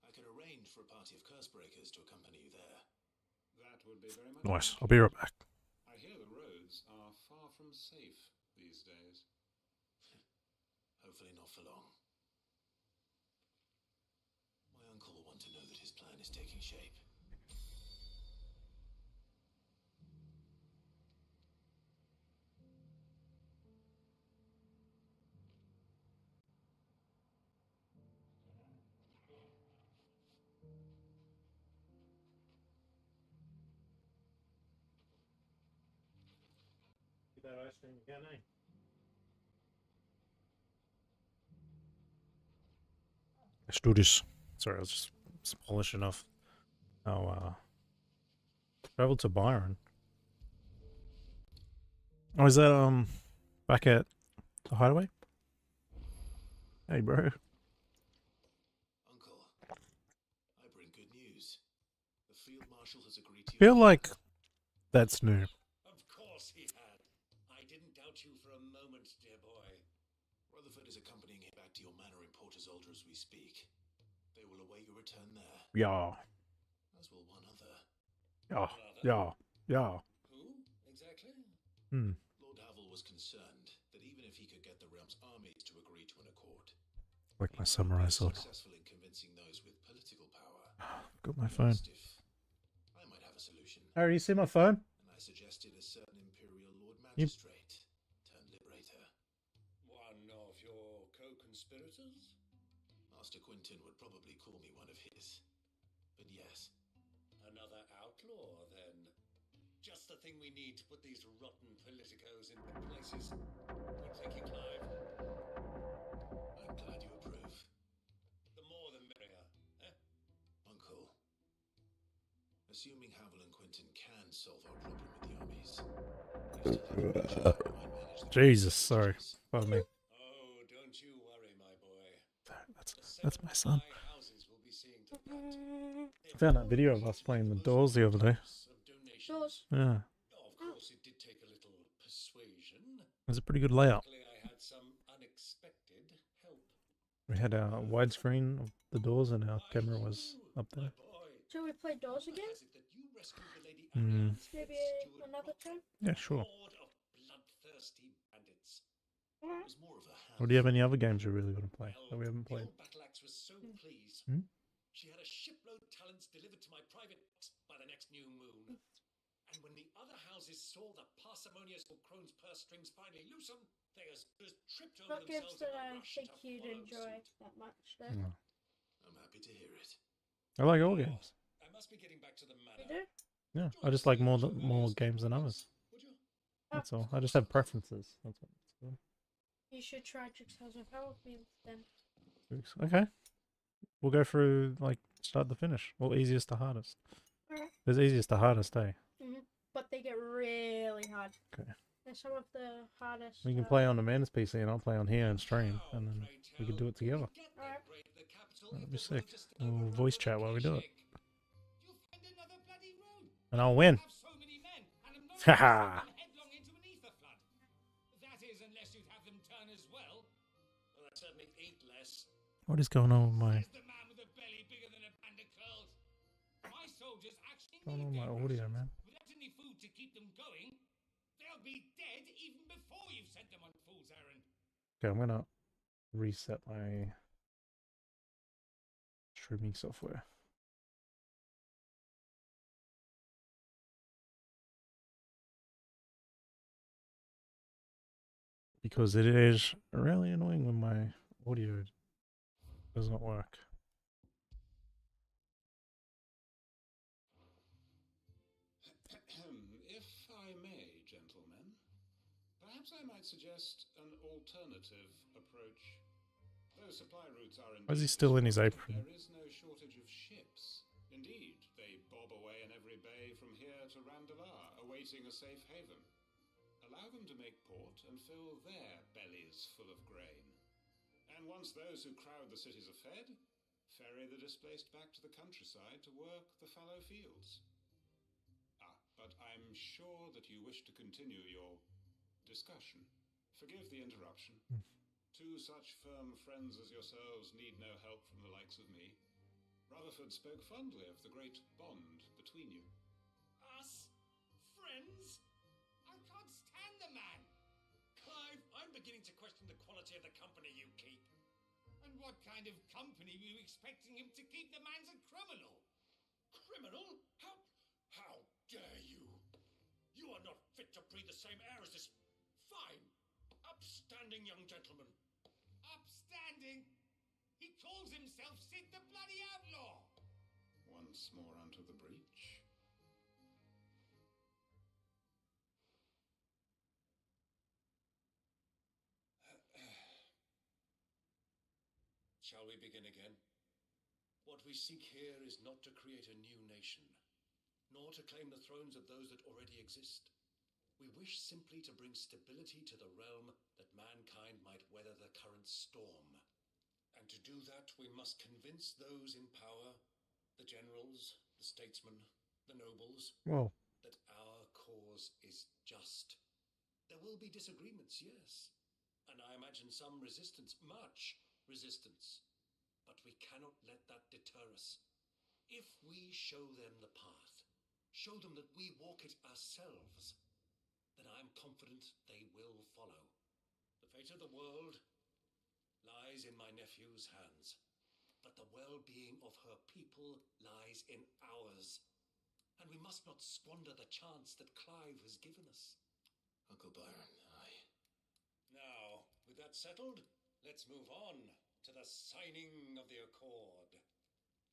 I can arrange for a party of curse-breakers to accompany you there. That would be very much... Nice. I'll be right back. I hear the roads are far from safe these days. Hopefully not for long. My uncle will want to know that his plan is taking shape. Get that ice cream again, eh? Let's do this. Sorry, I was just polishing off our travel to Byron. Oh, is that back at the hideaway? Hey, bro. Uncle, I bring good news. The Field Marshal has agreed to... Feel like that's new. Of course he had. I didn't doubt you for a moment, dear boy. Rutherford is accompanying him back to your manor in Port Isolde as we speak. They will await your return there. Yeah. As will one other. Yeah. Yeah. Yeah. Who, exactly? Lord Havel was concerned that even if he could get the realm's armies to agree to an accord, Like my he samurai might be sword. successful in convincing those with political power. Got my phone. Asked if I might have a solution, Harry, you see my phone? and I suggested a certain Imperial Lord Magistrate turned Liberator. One of your co-conspirators? Master Quentin would probably call me one of his. But yes, I floor, then. Just the thing we need to put these rotten politicos in their places. What think you, Clive? I'm glad you approve. The more the merrier, eh? Uncle, assuming Havel and Quentin can solve our problem with the armies, you still have to make sure that we might manage the Jesus, sorry. Pardon me. Oh, don't you worry, my boy. That's my son. Houses will be seeing to that. I found that video of us playing the Doors the other day. Doors. Yeah. Of course, it did take a little persuasion. It was a pretty good layout. Luckily, I had some unexpected help. We had our widescreen of the Doors and our camera was up there. Shall we play Doors again? Mm. Maybe another time? Yeah, sure. Bloodthirsty bandits. Alright. was more of a Or do you have any other games you really want to play that we haven't The played? old battle axe was so pleased. Hmm? She had a shipload talents delivered to my private by the next new moon. And when the other houses saw the parsimonious Crone's purse strings finally loosen, they as good as tripped over Not games themselves in that a I rush think to you'd follow enjoy suit. that much, though. No. I'm happy to hear it. I like all games. I must be getting back to the You manor. do? Yeah, I just like more games than others. Would you? That's all. I just have preferences. That's what it's called. You should try Jigsaw's of Hell with me then. Okay. We'll go through like start to finish. Well, easiest to hardest. Alright. There's easiest to hardest, eh? But they get really hard. Okay. They're some of the hardest. We can play on the man's PC and I'll play on here and stream, and then we can do it together. Alright. That'd be sick. We'll voice chat while we do it, You'll find another bloody road. and I'll win. Have so many men, and I'm not Haha. send them headlong into an ether flood. That is, unless you'd have them turn as well. Well, I'd certainly eat less. What is going on with my Says the man with a belly bigger than a band of curls. My soldiers actually going on need with my their audio, rations. man? Without any food to keep them going, they'll be dead even before you've sent them on fool's errand. Okay, I'm gonna reset my streaming software. Because it is really annoying when my audio does not work. If I may, gentlemen, perhaps I might suggest an alternative approach. Those supply routes are Why is he indeed still in his disrupted, apron? there is no shortage of ships. Indeed, they bob away in every bay from here to Randalar, awaiting a safe haven. Allow them to make port and fill their bellies full of grain. And once those who crowd the cities are fed, ferry the displaced back to the countryside to work the fallow fields. But I'm sure that you wish to continue your discussion. Forgive the interruption. Two such firm friends as yourselves need no help from the likes of me. Rutherford spoke fondly of the great bond between you. Us? Friends? I can't stand the man. Clive, I'm beginning to question the quality of the company you keep. And what kind of company were you expecting him to keep? The man's a criminal. Criminal? How dare you? You are not fit to breathe the same air as this fine, upstanding young gentleman. Upstanding? He calls himself Sid the Bloody Outlaw. Once more onto the breach. Shall we begin again? What we seek here is not to create a new nation, nor to claim the thrones of those that already exist. We wish simply to bring stability to the realm that mankind might weather the current storm. And to do that, we must convince those in power, the generals, the statesmen, the nobles, Whoa. that our cause is just. There will be disagreements, yes, and I imagine some resistance, much resistance. But we cannot let that deter us. If we show them the path, show them that we walk it ourselves, then I am confident they will follow. The fate of the world lies in my nephew's hands, but the well-being of her people lies in ours. And we must not squander the chance that Clive has given us. Uncle Byron, Now, with that settled, let's move on to the signing of the accord.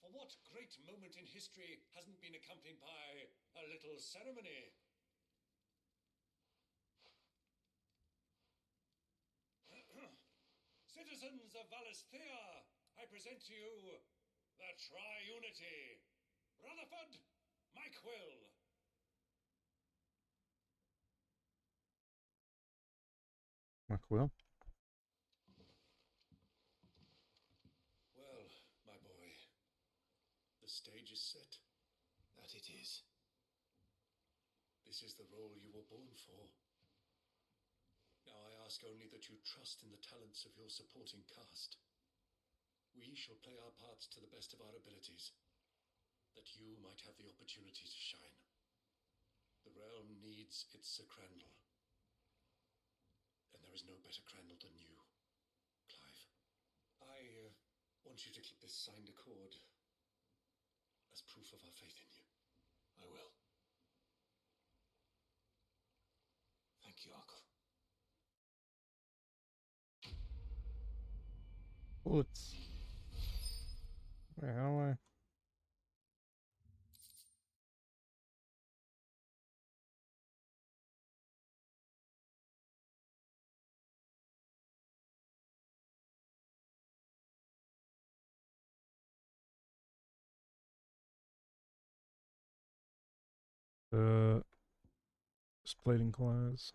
For what great moment in history hasn't been accompanied by a little ceremony? Citizens of Valisthea, I present to you the Tri-Unity. Rutherford, Mike Will. Like, well, Well, my boy, the stage is set. That it is. This is the role you were born for. Now I ask only that you trust in the talents of your supporting cast. We shall play our parts to the best of our abilities, that you might have the opportunity to shine. The realm needs its Sir Crandall, and there is no better Crandall than you, Clive. I want you to keep this signed accord as proof of our faith in you. I will. Thank you, Uncle. bullets. Wait, how do I? Splitting claws.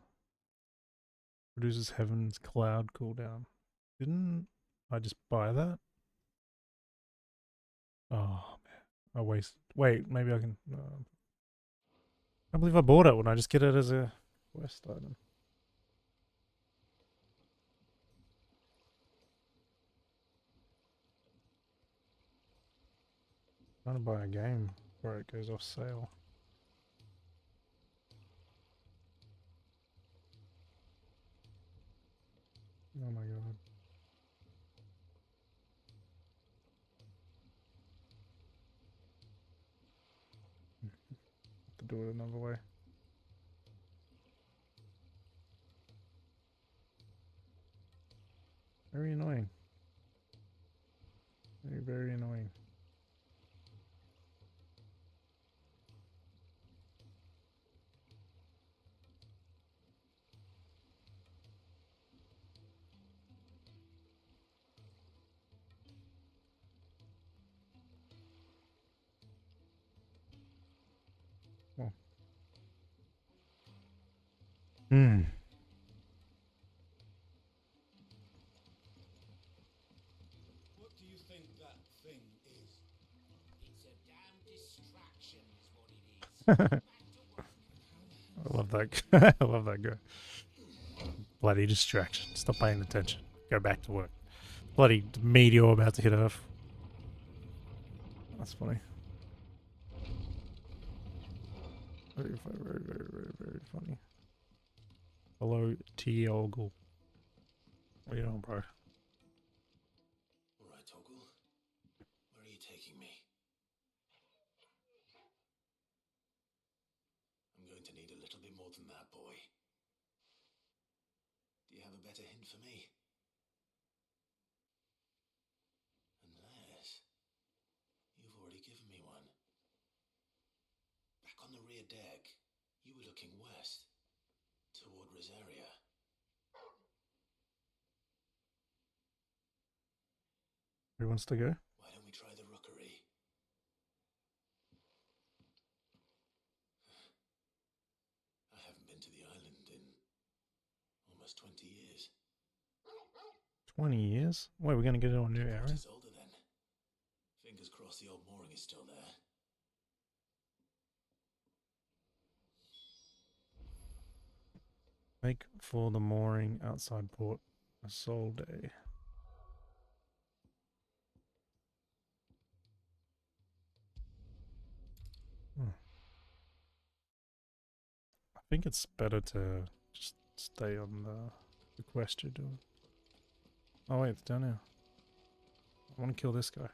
Reduces Heaven's Cloud cooldown. Didn't I just buy that? Oh man, I waste. Wait, maybe I can. I believe I bought it. When I just get it as a quest item? I'm trying to buy a game before it goes off sale. Oh my god. Have to do it another way. Very annoying. Very, very annoying. Oh. Hmm. What do you think that thing is? It's a damn distraction, is what it is. Back to work. I love that. I love that guy. Bloody distraction. Stop paying attention. Go back to work. Bloody meteor about to hit Earth. That's funny. Very, very, very, very, very funny. Hello, T. Ogle. What are you doing, bro? All right, Toggle. Where are you taking me? I'm going to need a little bit more than that, boy. Do you have a better hint for me? Unless you've already given me one. Back on the rear deck, you were looking west, toward Rosaria. Who wants to go? Why don't we try the rookery? I haven't been to the island in almost 20 years. 20 years? Wait, we're going to get it on a new area? It's older then. Fingers crossed the old mooring is still there. Make for the mooring outside port a sole day. I think it's better to just stay on the quest you're doing. Oh wait, it's down here. I want to kill this guy.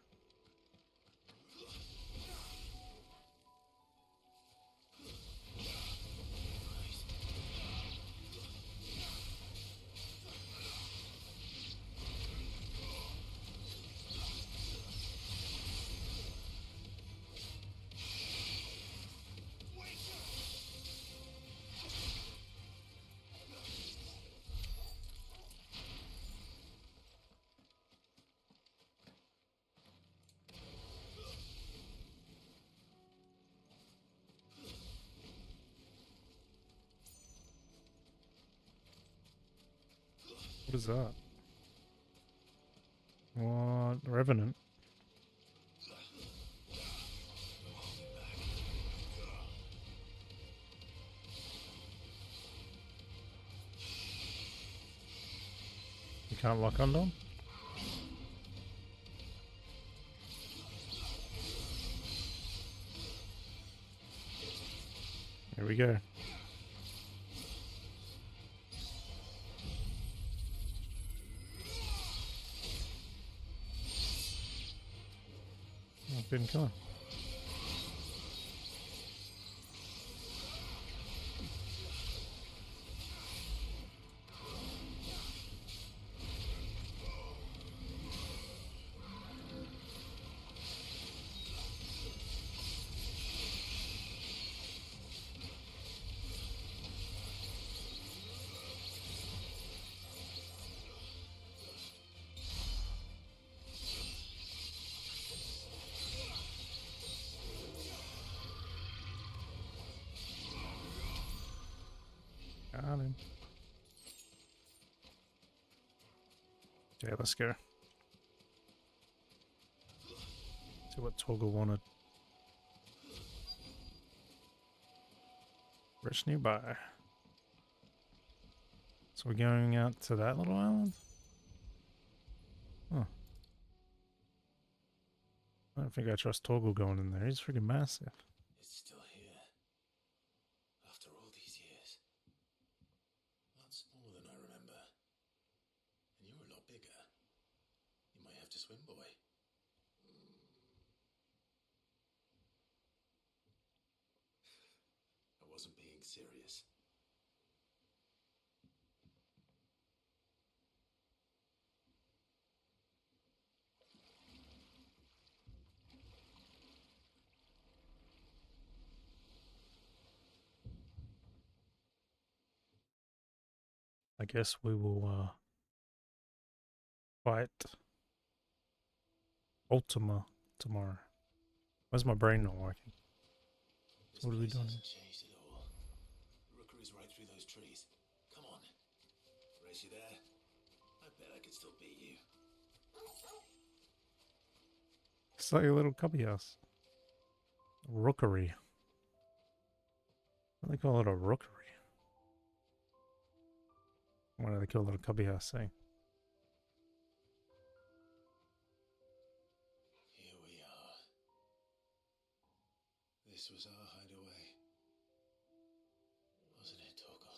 What is that? What? Revenant? You can't lock onto him? Here we go. Oh, didn't kill him. Got him. Okay, let's go. See what Toggle wanted. Rich nearby. So we're going out to that little island? Huh. I don't think I trust Toggle going in there. He's freaking massive. It's still here. After all these years. A lot smaller than I remember. And you're a lot bigger. You might have to swim, boy. I wasn't being serious. I guess we will fight Ultima tomorrow. Why's my brain not working? This What are we place doing? hasn't changed at all. Rookery's right through those trees. Come on. Race you there? I bet I could still beat you. It's like a little cubby house. Rookery. Why do they call it a rookery? Why do they call it a cubby house thing? Here we are. This was our hideaway. Wasn't it, Torgal?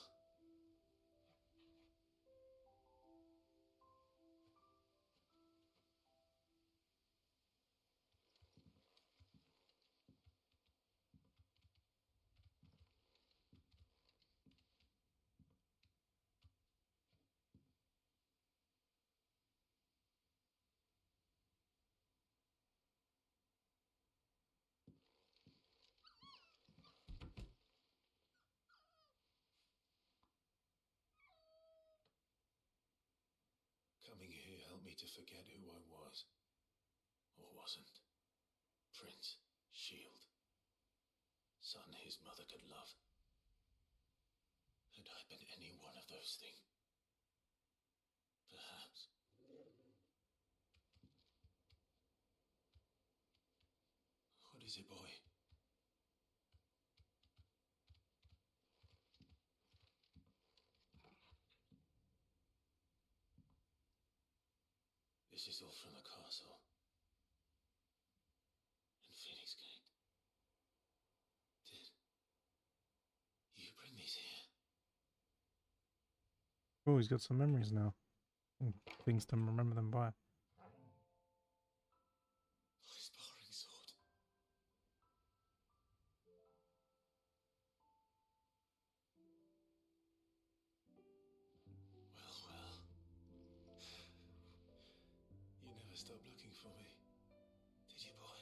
Coming here helped me to forget who I was. Or wasn't. Prince, shield. Son his mother could love. Had I been any one of those things? Perhaps. What is it, boy? This is all from the castle. In Phoenix Gate. Did you bring these here? Oh, he's got some memories now. Things to remember them by. My sparring sword. Well. You never stopped looking for me, did you, boy?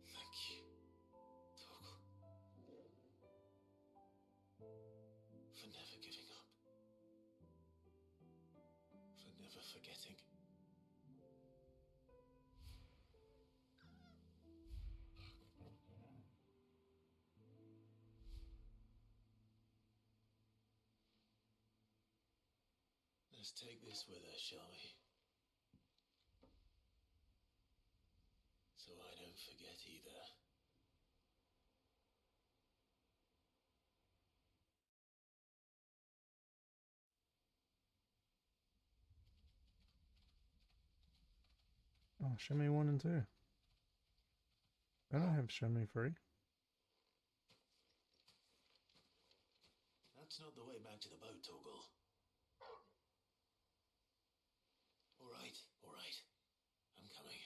Thank you, Torgal. For never giving up. For never forgetting. Let's take this with us, shall we? So I don't forget either. Oh, show me 1 and 2. I don't have show me 3. That's not the way back to the boat, Torgal. All right. I'm coming.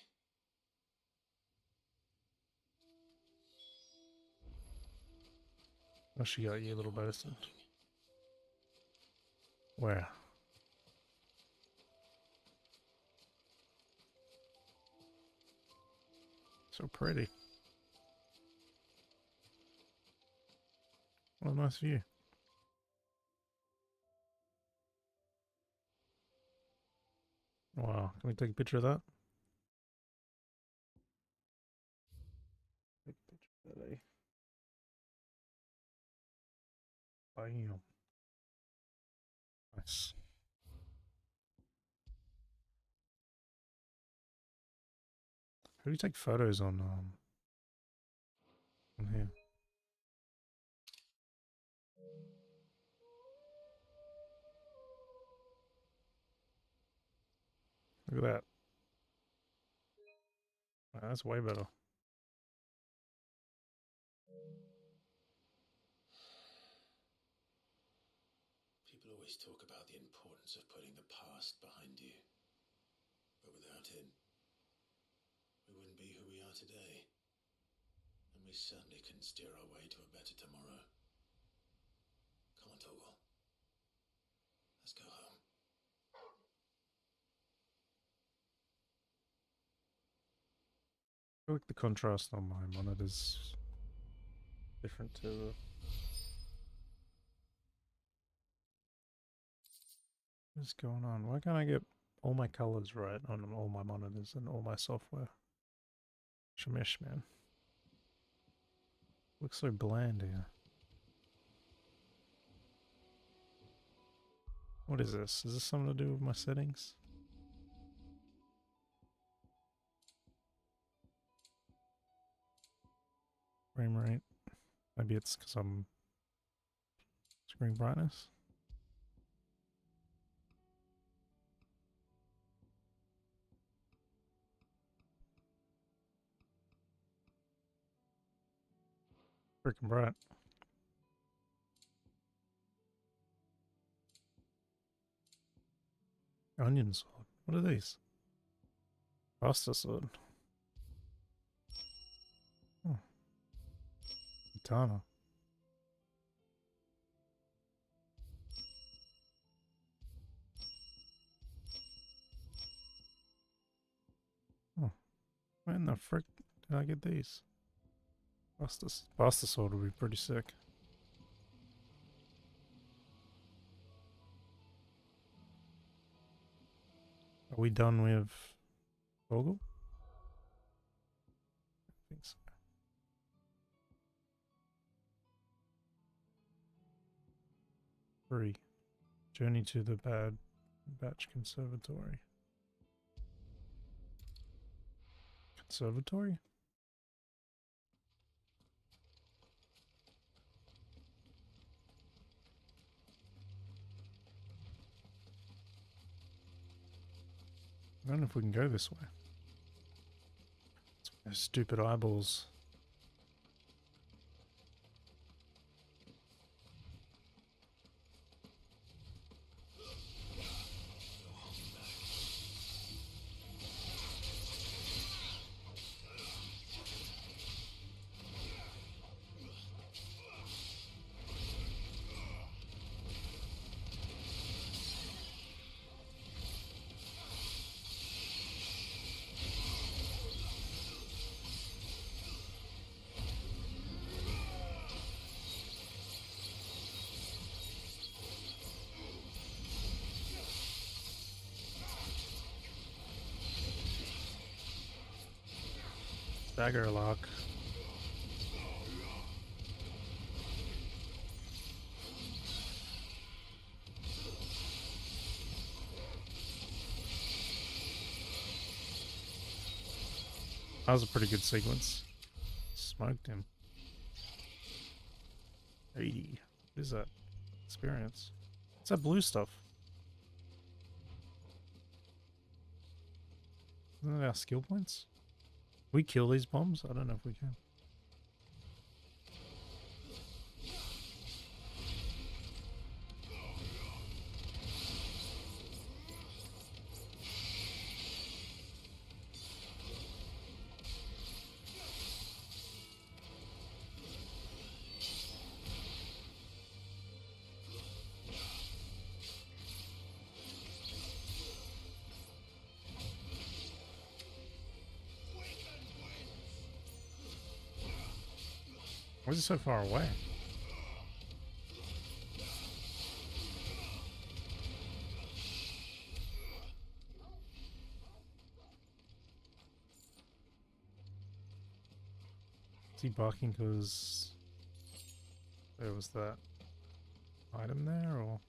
Oh, she got you, little bastard. Where? So pretty. What a nice view. Wow, can we take a picture of that? Take a picture of that, eh? Bam. Nice. How do you take photos on here? Look at that. Wow, that's way better. People always talk about the importance of putting the past behind you. But without it, we wouldn't be who we are today. And we certainly couldn't steer our way to a better tomorrow. Come on, Torgal. Let's go home. I feel like the contrast on my monitor's different to what's going on? Why can't I get all my colors right on all my monitors and all my software? Shamish, man. Looks so bland here. What is this? Is this something to do with my settings? Frame rate. Maybe it's because I'm screen brightness. Freaking bright. Onion sword. What are these? Pasta sword. Oh. Katana. Oh. Where in the frick did I get these? Pasta sword would be pretty sick. Are we done with Vogel? I think so. Three. Journey to the Bad Batch Conservatory. Conservatory? I don't know if we can go this way. Those stupid eyeballs. Dagger lock. That was a pretty good sequence. Smoked him. 80. What is that? Experience. What's that blue stuff? Isn't that our skill points? Can we kill these bombs? I don't know if we can. Why is it so far away? Is he barking because there was that item there, or?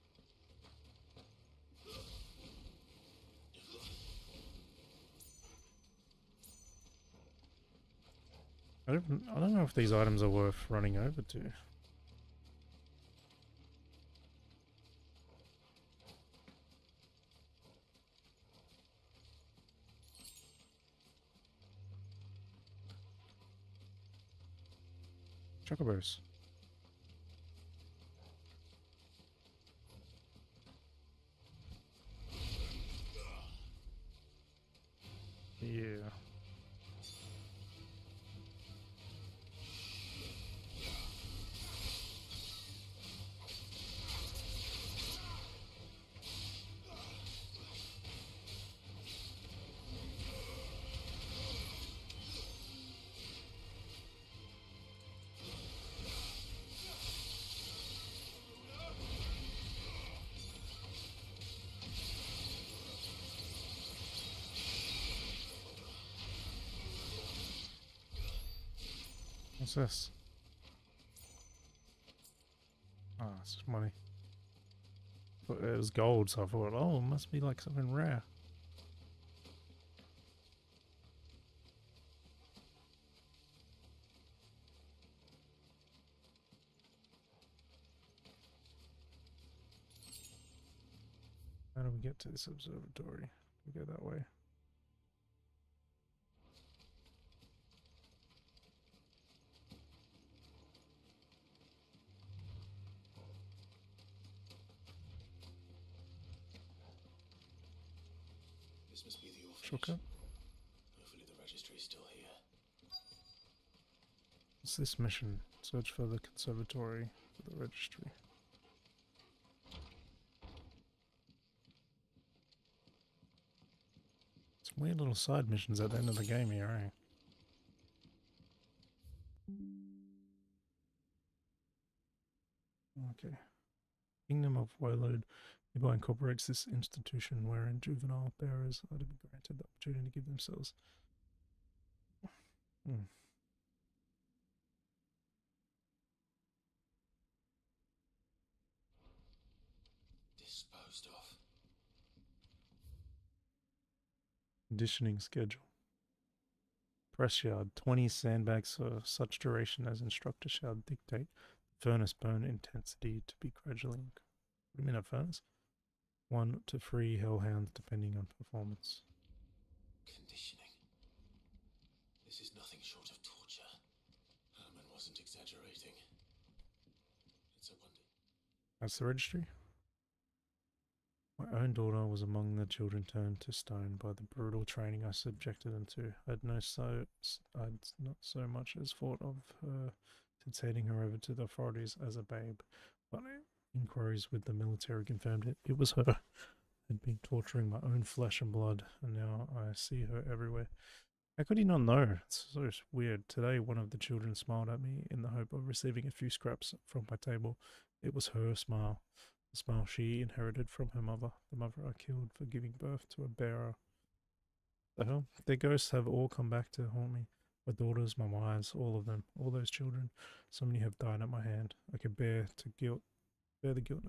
I don't know if these items are worth running over to. Chocobos. Yeah. What's this? Ah, it's just money. But it was gold, so I thought, oh, it must be like something rare. How do we get to this observatory? We go that way. This must be the orphanage. Shortcut. Hopefully the registry's still here. What's this mission? Search for the conservatory for the registry. Some weird little side missions at the end of the game here, eh? Okay. Kingdom of Woilode hereby incorporates this institution wherein juvenile bearers are to be granted the opportunity to give themselves. Disposed of. Conditioning schedule. Press yard. 20 sandbags for such duration as instructor shall dictate. Furnace burn intensity to be gradually. What do you mean a furnace? 1 to 3 hellhounds depending on performance. Conditioning. This is nothing short of torture. Herman wasn't exaggerating. It's a wonder. That's the registry. My own daughter was among the children turned to stone by the brutal training I subjected them to. I'd not so much as thought of her since handing her over to the authorities as a babe, but inquiries with the military confirmed it was her. I'd been torturing my own flesh and blood, and now I see her everywhere. How could he not know? It's so weird. Today, one of the children smiled at me in the hope of receiving a few scraps from my table. It was her smile. The smile she inherited from her mother, the mother I killed for giving birth to a bearer. The hell? Their ghosts have all come back to haunt me. My daughters, my wives, all of them, all those children. So many have died at my hand. I can bear the guilt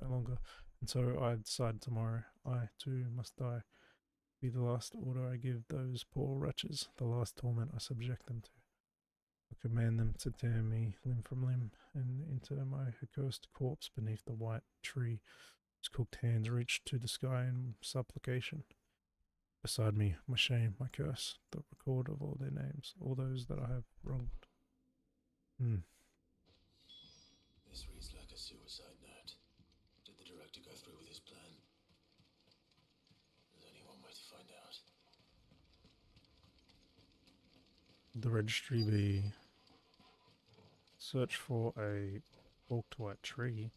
no longer, and so I decide tomorrow I too must die. be the last order I give those poor wretches, the last torment I subject them to. I command them to tear me limb from limb and inter my accursed corpse beneath the white tree whose cooked hands reach to the sky in supplication. Beside me, my shame, my curse, the record of all their names, all those that I have wronged. This reads like a suicide note. Did the director go through with his plan? There's only one way to find out. The registry be search for a forked white tree.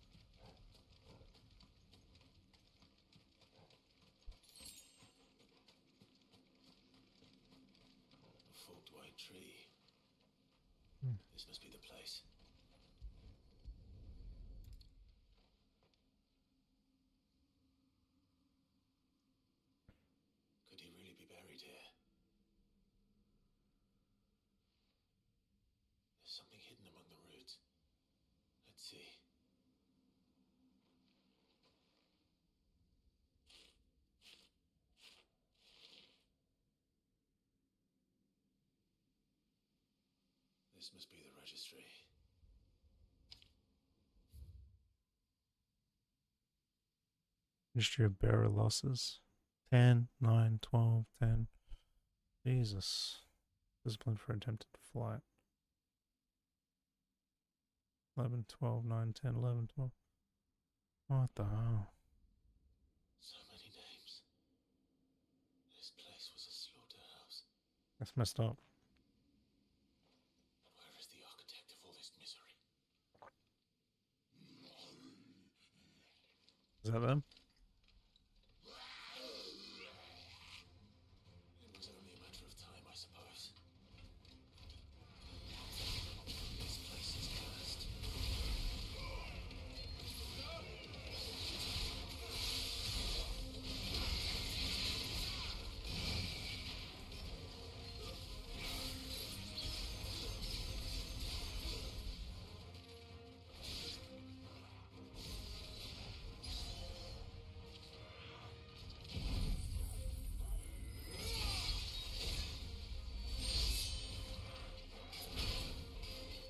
A forked white tree. This must be the place. Could he really be buried here? There's something hidden among the roots. Let's see. This must be the registry. History of bearer losses. 10, 9, 12, 10. Jesus. Discipline for attempted flight. 11, 12, 9, 10, 11, 12. What the hell? So many names. This place was a slaughterhouse. That's messed up. Where is the architect of all this misery? Is that them? It was only a matter of time, I suppose. This place is cursed.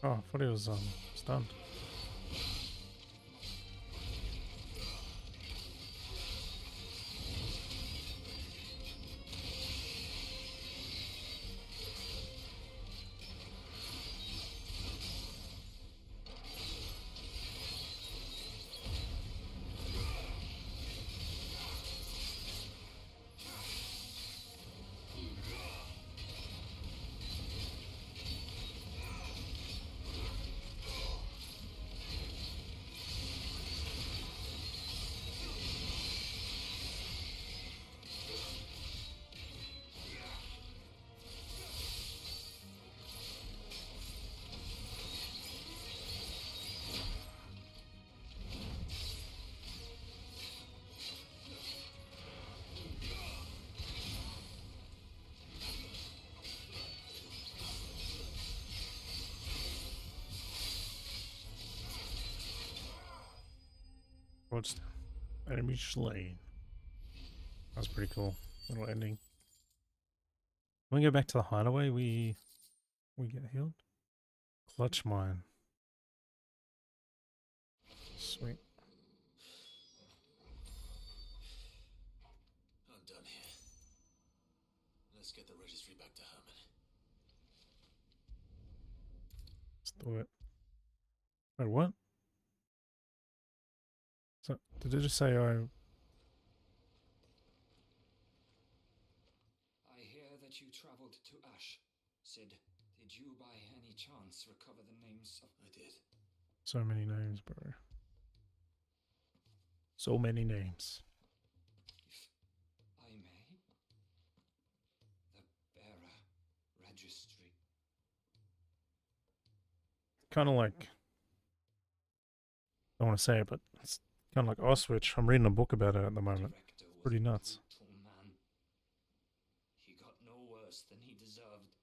Oh, I thought he was stunned. What's enemy slain? That was pretty cool. Little ending. When we go back to the hideaway, we get healed. Clutch mine. Sweet. I'm done here. Let's get the registry back to Herman. Let's do it. Wait, what? So, did it just say I hear that you traveled to Ash. Sid, did you by any chance recover the names of... I did. so many names, bro? So many names. If I may? The bearer registry. Kind of like, I don't want to say it, but it's kind of like Auschwitz. I'm reading a book about it at the moment. Director was Pretty a nuts. brutal man. He got no worse than he deserved.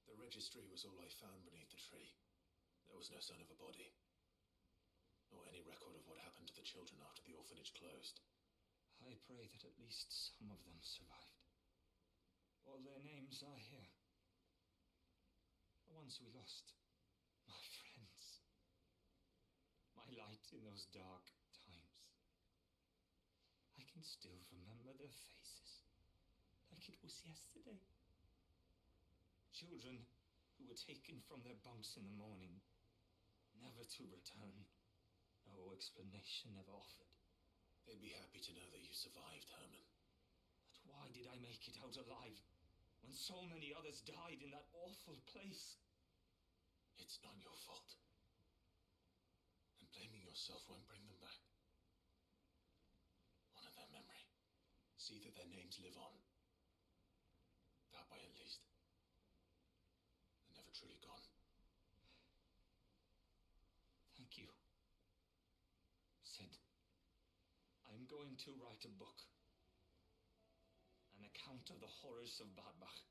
The registry was all I found beneath the tree. There was no sign of a body. Or any record of what happened to the children after the orphanage closed. I pray that at least some of them survived. All their names are here. The ones we lost. My friends. My light in those dark times. I can still remember their faces. Like it was yesterday. Children who were taken from their bunks in the morning, never to return. No explanation ever offered. They'd be happy to know that you survived, Herman. But why did I make it out alive when so many others died in that awful place? It's not your fault. And blaming yourself won't bring them back. Honor their memory. See that their names live on. That way, at least. They're never truly gone. Thank you. Sid, I'm going to write a book. An account of the horrors of Barbach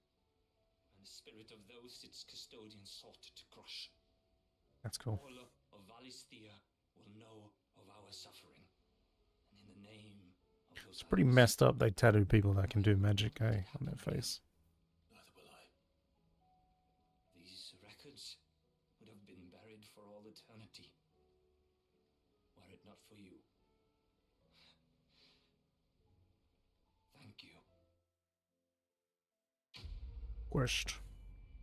and the spirit of those its custodians sought to crush. That's cool. All of Valisthea will know of our suffering. And in the name of those It's pretty others, messed up. They tattoo people that can do magic, eh, on their face. Neither will I. these records would have been buried for all eternity, were it not for you. Thank you. Quest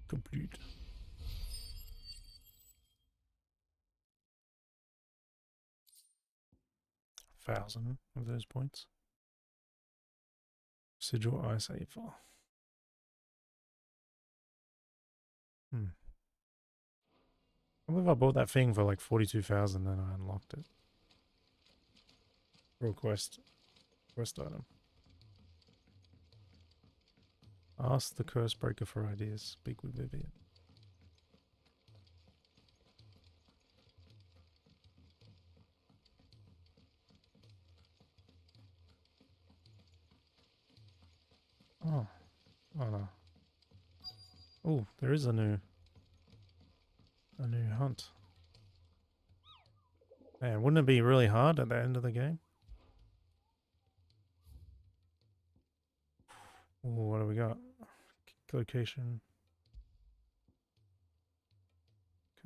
complete. $1,000 of those points. Sigil Ice Aether. I believe I bought that thing for like 42,000, then I unlocked it. For a quest item. Ask the Curse Breaker for ideas. Speak with Vivian. Oh no. Oh, there is a new hunt. Man, wouldn't it be really hard at the end of the game? Oh, what do we got? Location.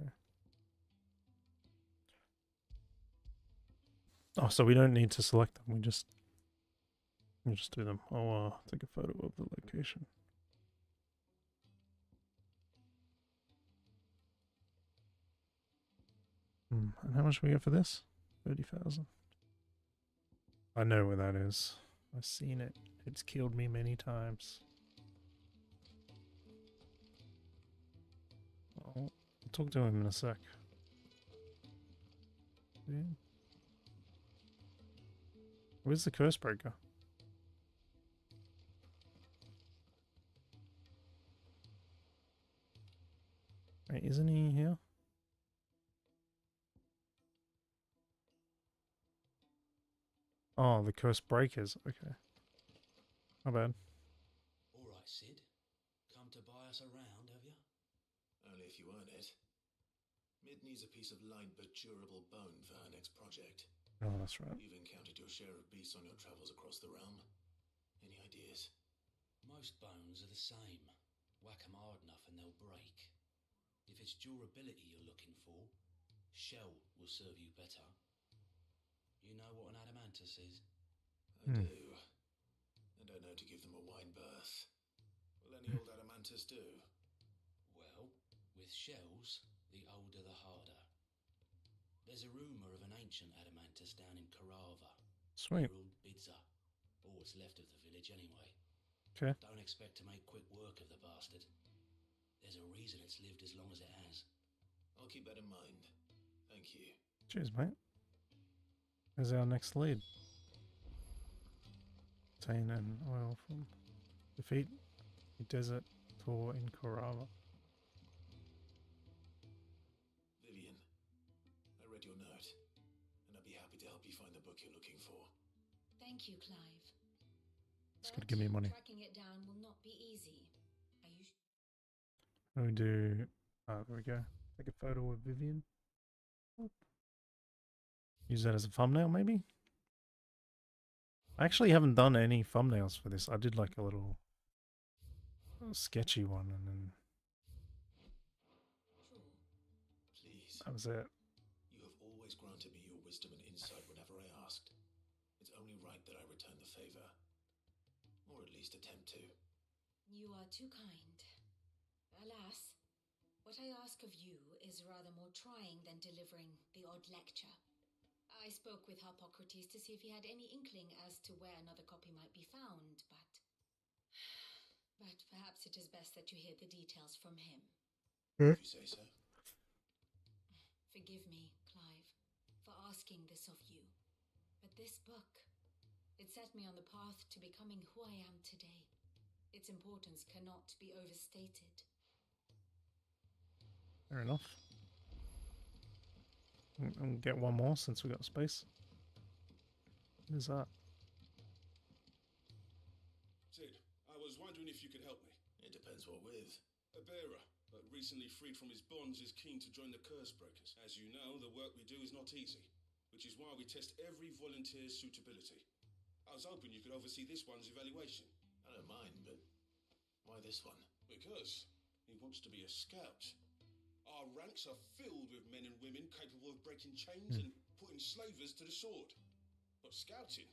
Okay. Oh, so we don't need to select them. We just do them. I'll take a photo of the location. And how much do we get for this? 30,000. I know where that is. I've seen it. It's killed me many times. I'll talk to him in a sec. Yeah. Where's the Curse Breaker? Wait, isn't he here? Oh, the Curse Breakers. Okay. Not bad. All right, Sid. Come to buy us around, have you? Only if you earn it. Mid needs a piece of light but durable bone for her next project. Oh, that's right. You've encountered your share of beasts on your travels across the realm. Any ideas? Most bones are the same. Whack 'em hard enough and they'll break. If it's durability you're looking for, shell will serve you better. You know what an adamantus is? I do. I don't know to give them a wide berth. Will any old adamantus do? Well, with shells, the older the harder. There's a rumour of an ancient adamantus down in Karava. Sweet. Ruled Bidza. All what's left of the village anyway. Okay. Don't expect to make quick work of the bastard. There's a reason it's lived as long as it has. I'll keep that in mind. Thank you. Cheers, mate. There's our next lead. Obtain an oil from defeat a desert tour in Karava. Vivian, I read your note, and I'd be happy to help you find the book you're looking for. Thank you, Clive. It's gonna give me money. Tracking it down will not be easy. Are you What do we do? There we go. Take a photo of Vivian. Use that as a thumbnail, maybe? I actually haven't done any thumbnails for this. I did like a little sketchy one, and then Sure. Please. that was it. You have always granted me your wisdom and insight whenever I asked. It's only right that I return the favor. Or at least attempt to. You are too kind. Alas, what I ask of you is rather more trying than delivering the odd lecture. I spoke with Harpocrates to see if he had any inkling as to where another copy might be found, but perhaps it is best that you hear the details from him. If you say so. Forgive me, Clive, for asking this of you. But this book, it set me on the path to becoming who I am today. Its importance cannot be overstated. Fair enough. I'll get one more since we got space. What is that? Sid, I was wondering if you could help me. It depends what with. A bearer, but recently freed from his bonds, is keen to join the Curse Breakers. As you know, the work we do is not easy, which is why we test every volunteer's suitability. I was hoping you could oversee this one's evaluation. I don't mind, but why this one? Because he wants to be a scout. Our ranks are filled with men and women capable of breaking chains and putting slavers to the sword. But scouting,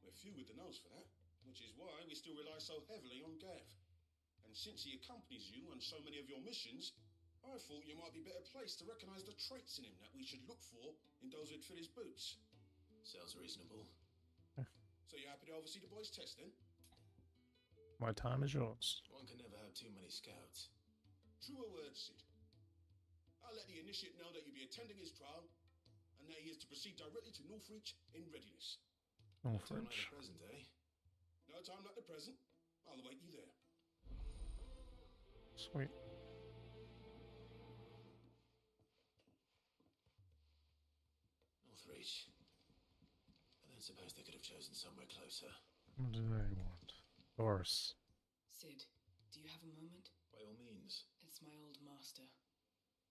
we're few with the nose for that, which is why we still rely so heavily on Gav. And since he accompanies you on so many of your missions, I thought you might be better placed to recognize the traits in him that we should look for in those who'd fill his boots. Sounds reasonable. So you happy to oversee the boys' test then? My time is yours. One can never have too many scouts. Truer words, Sid. I'll let the initiate know that you'll be attending his trial, and that he is to proceed directly to Northreach in readiness. Oh, Time like French. the present, eh? No time like the present. I'll await you there. Sweet. Northreach. I don't suppose they could have chosen somewhere closer. What do they want? Doris. Sid, do you have a moment? By all means. It's my old master.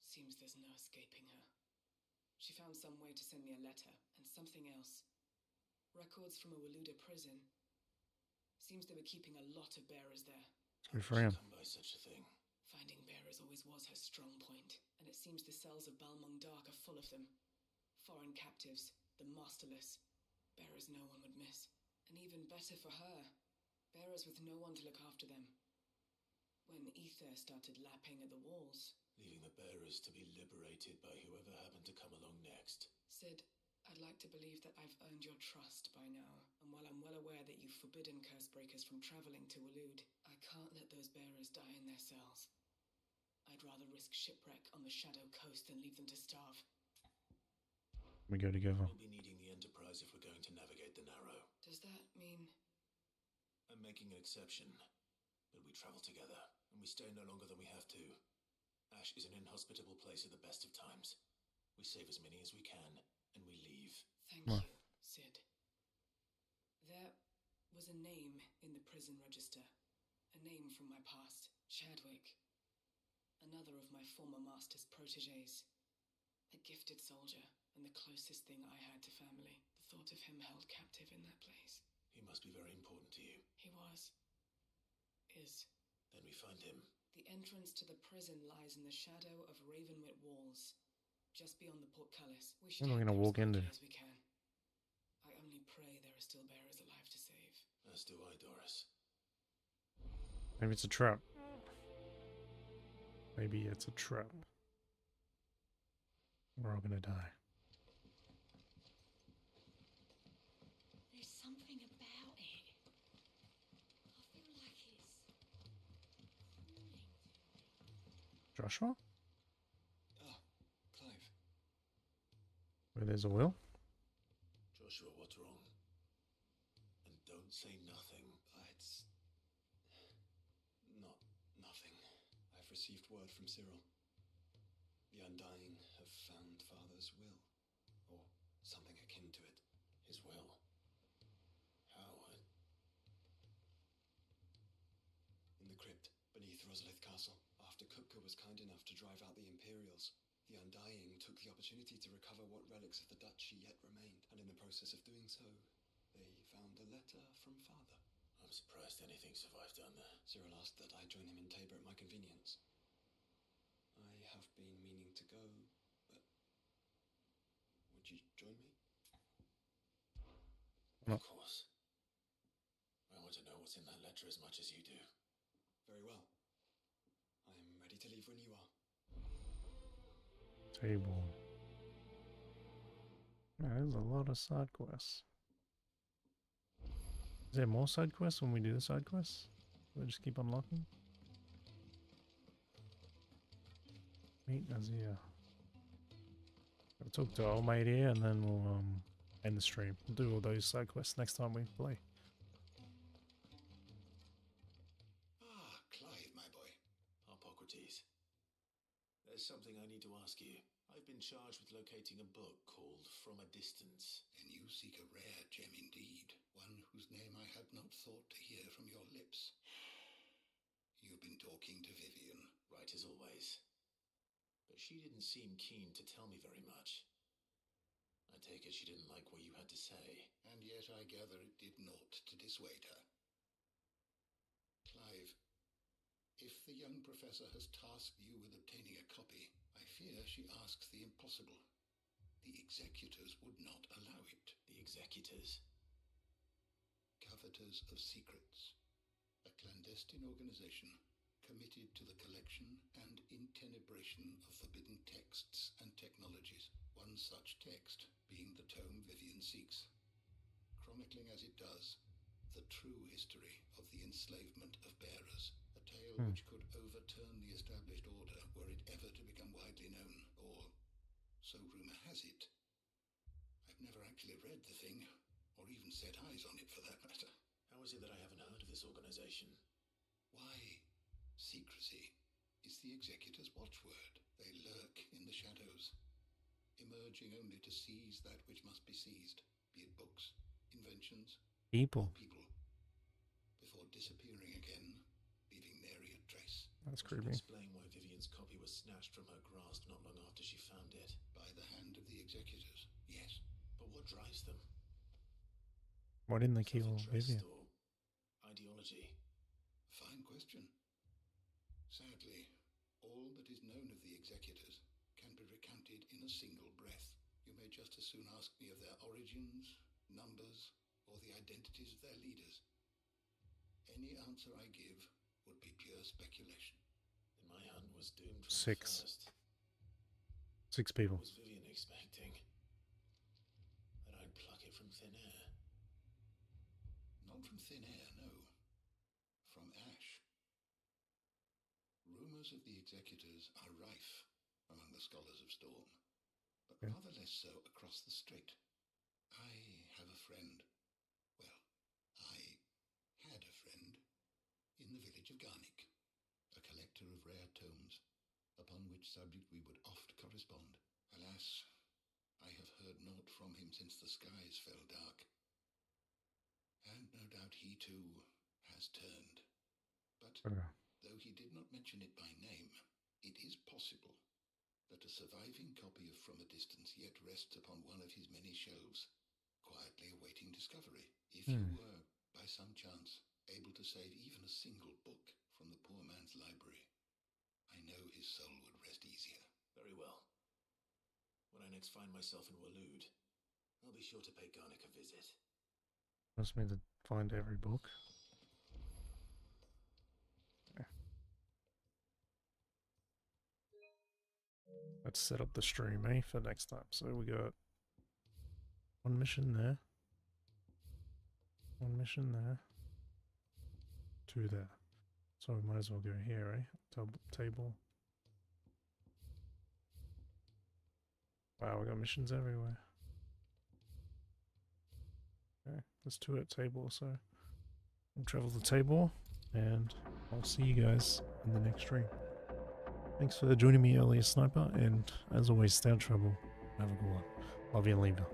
Seems there's no escaping her. She found some way to send me a letter, and something else. Records from a Waluda prison. Seems they were keeping a lot of bearers there. Good for him. Come by such a thing. Finding bearers always was her strong point, and it seems the cells of Balmung Dark are full of them. Foreign captives, the masterless. Bearers no one would miss. And even better for her, bearers with no one to look after them. When ether started lapping at the walls... Leaving the bearers to be liberated by whoever happened to come along next. Sid, I'd like to believe that I've earned your trust by now, and while I'm well aware that you've forbidden curse breakers from traveling to Walud, I can't let those bearers die in their cells. I'd rather risk shipwreck on the Shadow Coast than leave them to starve. We go together. We'll be needing the Enterprise if we're going to navigate the Narrow. Does that mean... I'm making an exception, but we travel together, and we stay no longer than we have to. Ash is an inhospitable place at the best of times. We save as many as we can, and we leave. Thank you, Sid. There was a name in the prison register. A name from my past. Chadwick. Another of my former master's protégés. A gifted soldier, and the closest thing I had to family. The thought of him held captive in that place. He must be very important to you. He was. Is. Then we find him. The entrance to the prison lies in the shadow of Ravenwit walls, just beyond the portcullis. We should What am I head gonna there walk as into? quickly as we can. I only pray there are still bearers alive to save. As do I, Doris. Maybe it's a trap. Maybe it's a trap. We're all gonna die. There's something about it. I feel like it's calling to me. Joshua? Ah, Clive. Where there's a will? Joshua, what's wrong? And don't say nothing. It's... not nothing. I've received word from Cyril. The Undying have found Father's will. Or something akin to it. His will. How? In the crypt, beneath Rosalith Castle. After Kupka was kind enough to drive out the Imperials, the Undying took the opportunity to recover what relics of the Duchy yet remained, and in the process of doing so, they found a letter from Father. I'm surprised anything survived down there. Cyril asked that I join him in Tabor at my convenience. I have been meaning to go, but would you join me? Of course. I want to know what's in that letter as much as you do. Very well. I am ready to leave when you are. Table. Yeah, there's a lot of side quests. Is there more side quests when we do the side quests? Do we just keep unlocking? Meet Nazir. I'll talk to old mate here and then we'll end the stream. We'll do all those side quests next time we play. Ah, Clive, my boy. Hippocrates. There's something I need to ask you. I've been charged with locating a book called From a Distance. Then you seek a rare gem indeed, one whose name I had not thought to hear from your lips. You've been talking to Vivian. Right as always. But she didn't seem keen to tell me very much. I take it she didn't like what you had to say. And yet I gather it did naught to dissuade her. Clive, if the young professor has tasked you with obtaining a copy, I fear she asks the impossible. The executors would not allow it. The executors? Coveters of Secrets. A clandestine organization committed to the collection and intenebration of forbidden texts and technologies. One such text being the tome Vivian seeks, chronicling as it does the true history of the enslavement of bearers, a tale which could overturn the established order were it ever to become widely known, or so rumor has it. I've never actually read the thing, or even set eyes on it for that matter. How is it that I haven't heard of this organization? Why, secrecy is the executor's watchword. They lurk in the shadows, emerging only to seize that which must be seized, be it books, inventions, People. before disappearing again, leaving nary a trace. That's Could you creepy. explain why Vivian's copy was snatched from her grasp not long after she found it? By the hand of the executors, yes. But what drives them? Why didn't they kill Self-interest Vivian? or ideology? Fine question. Sadly, all that is known of the executors can be recounted in a single breath. You may just as soon ask me of their origins, numbers, or the identities of their leaders. Any answer I give would be pure speculation. Then my hunt was doomed from Six. the first. 6 people. What was Vivian expecting? That I'd pluck it from thin air? Not from thin air, no. From ash. Rumors of the executors are rife among the scholars of Storm, but rather less so across the strait. I have a friend. Well, I had a friend in the village of Garnik, a collector of rare tomes, upon which subject we would oft correspond. Alas, I have heard naught from him since the skies fell dark. And no doubt he too has turned. But though he did not mention it by name, it is possible that a surviving copy of From a Distance yet rests upon one of his many shelves, quietly awaiting discovery. If you were, by some chance, able to save even a single book from the poor man's library, I know his soul would rest easier. Very well. When I next find myself in Waloed, I'll be sure to pay Garnick a visit. Wants me to find every book. Okay. Let's set up the stream, for next time. So we got one mission there. One mission there. 2 there. So we might as well go here, Table. Wow, we got missions everywhere. Okay, there's 2 at Table, so we'll travel to Table, and I'll see you guys in the next stream. Thanks for joining me earlier, Sniper, and as always, stay out of trouble. Have a good one. Love you and leave you.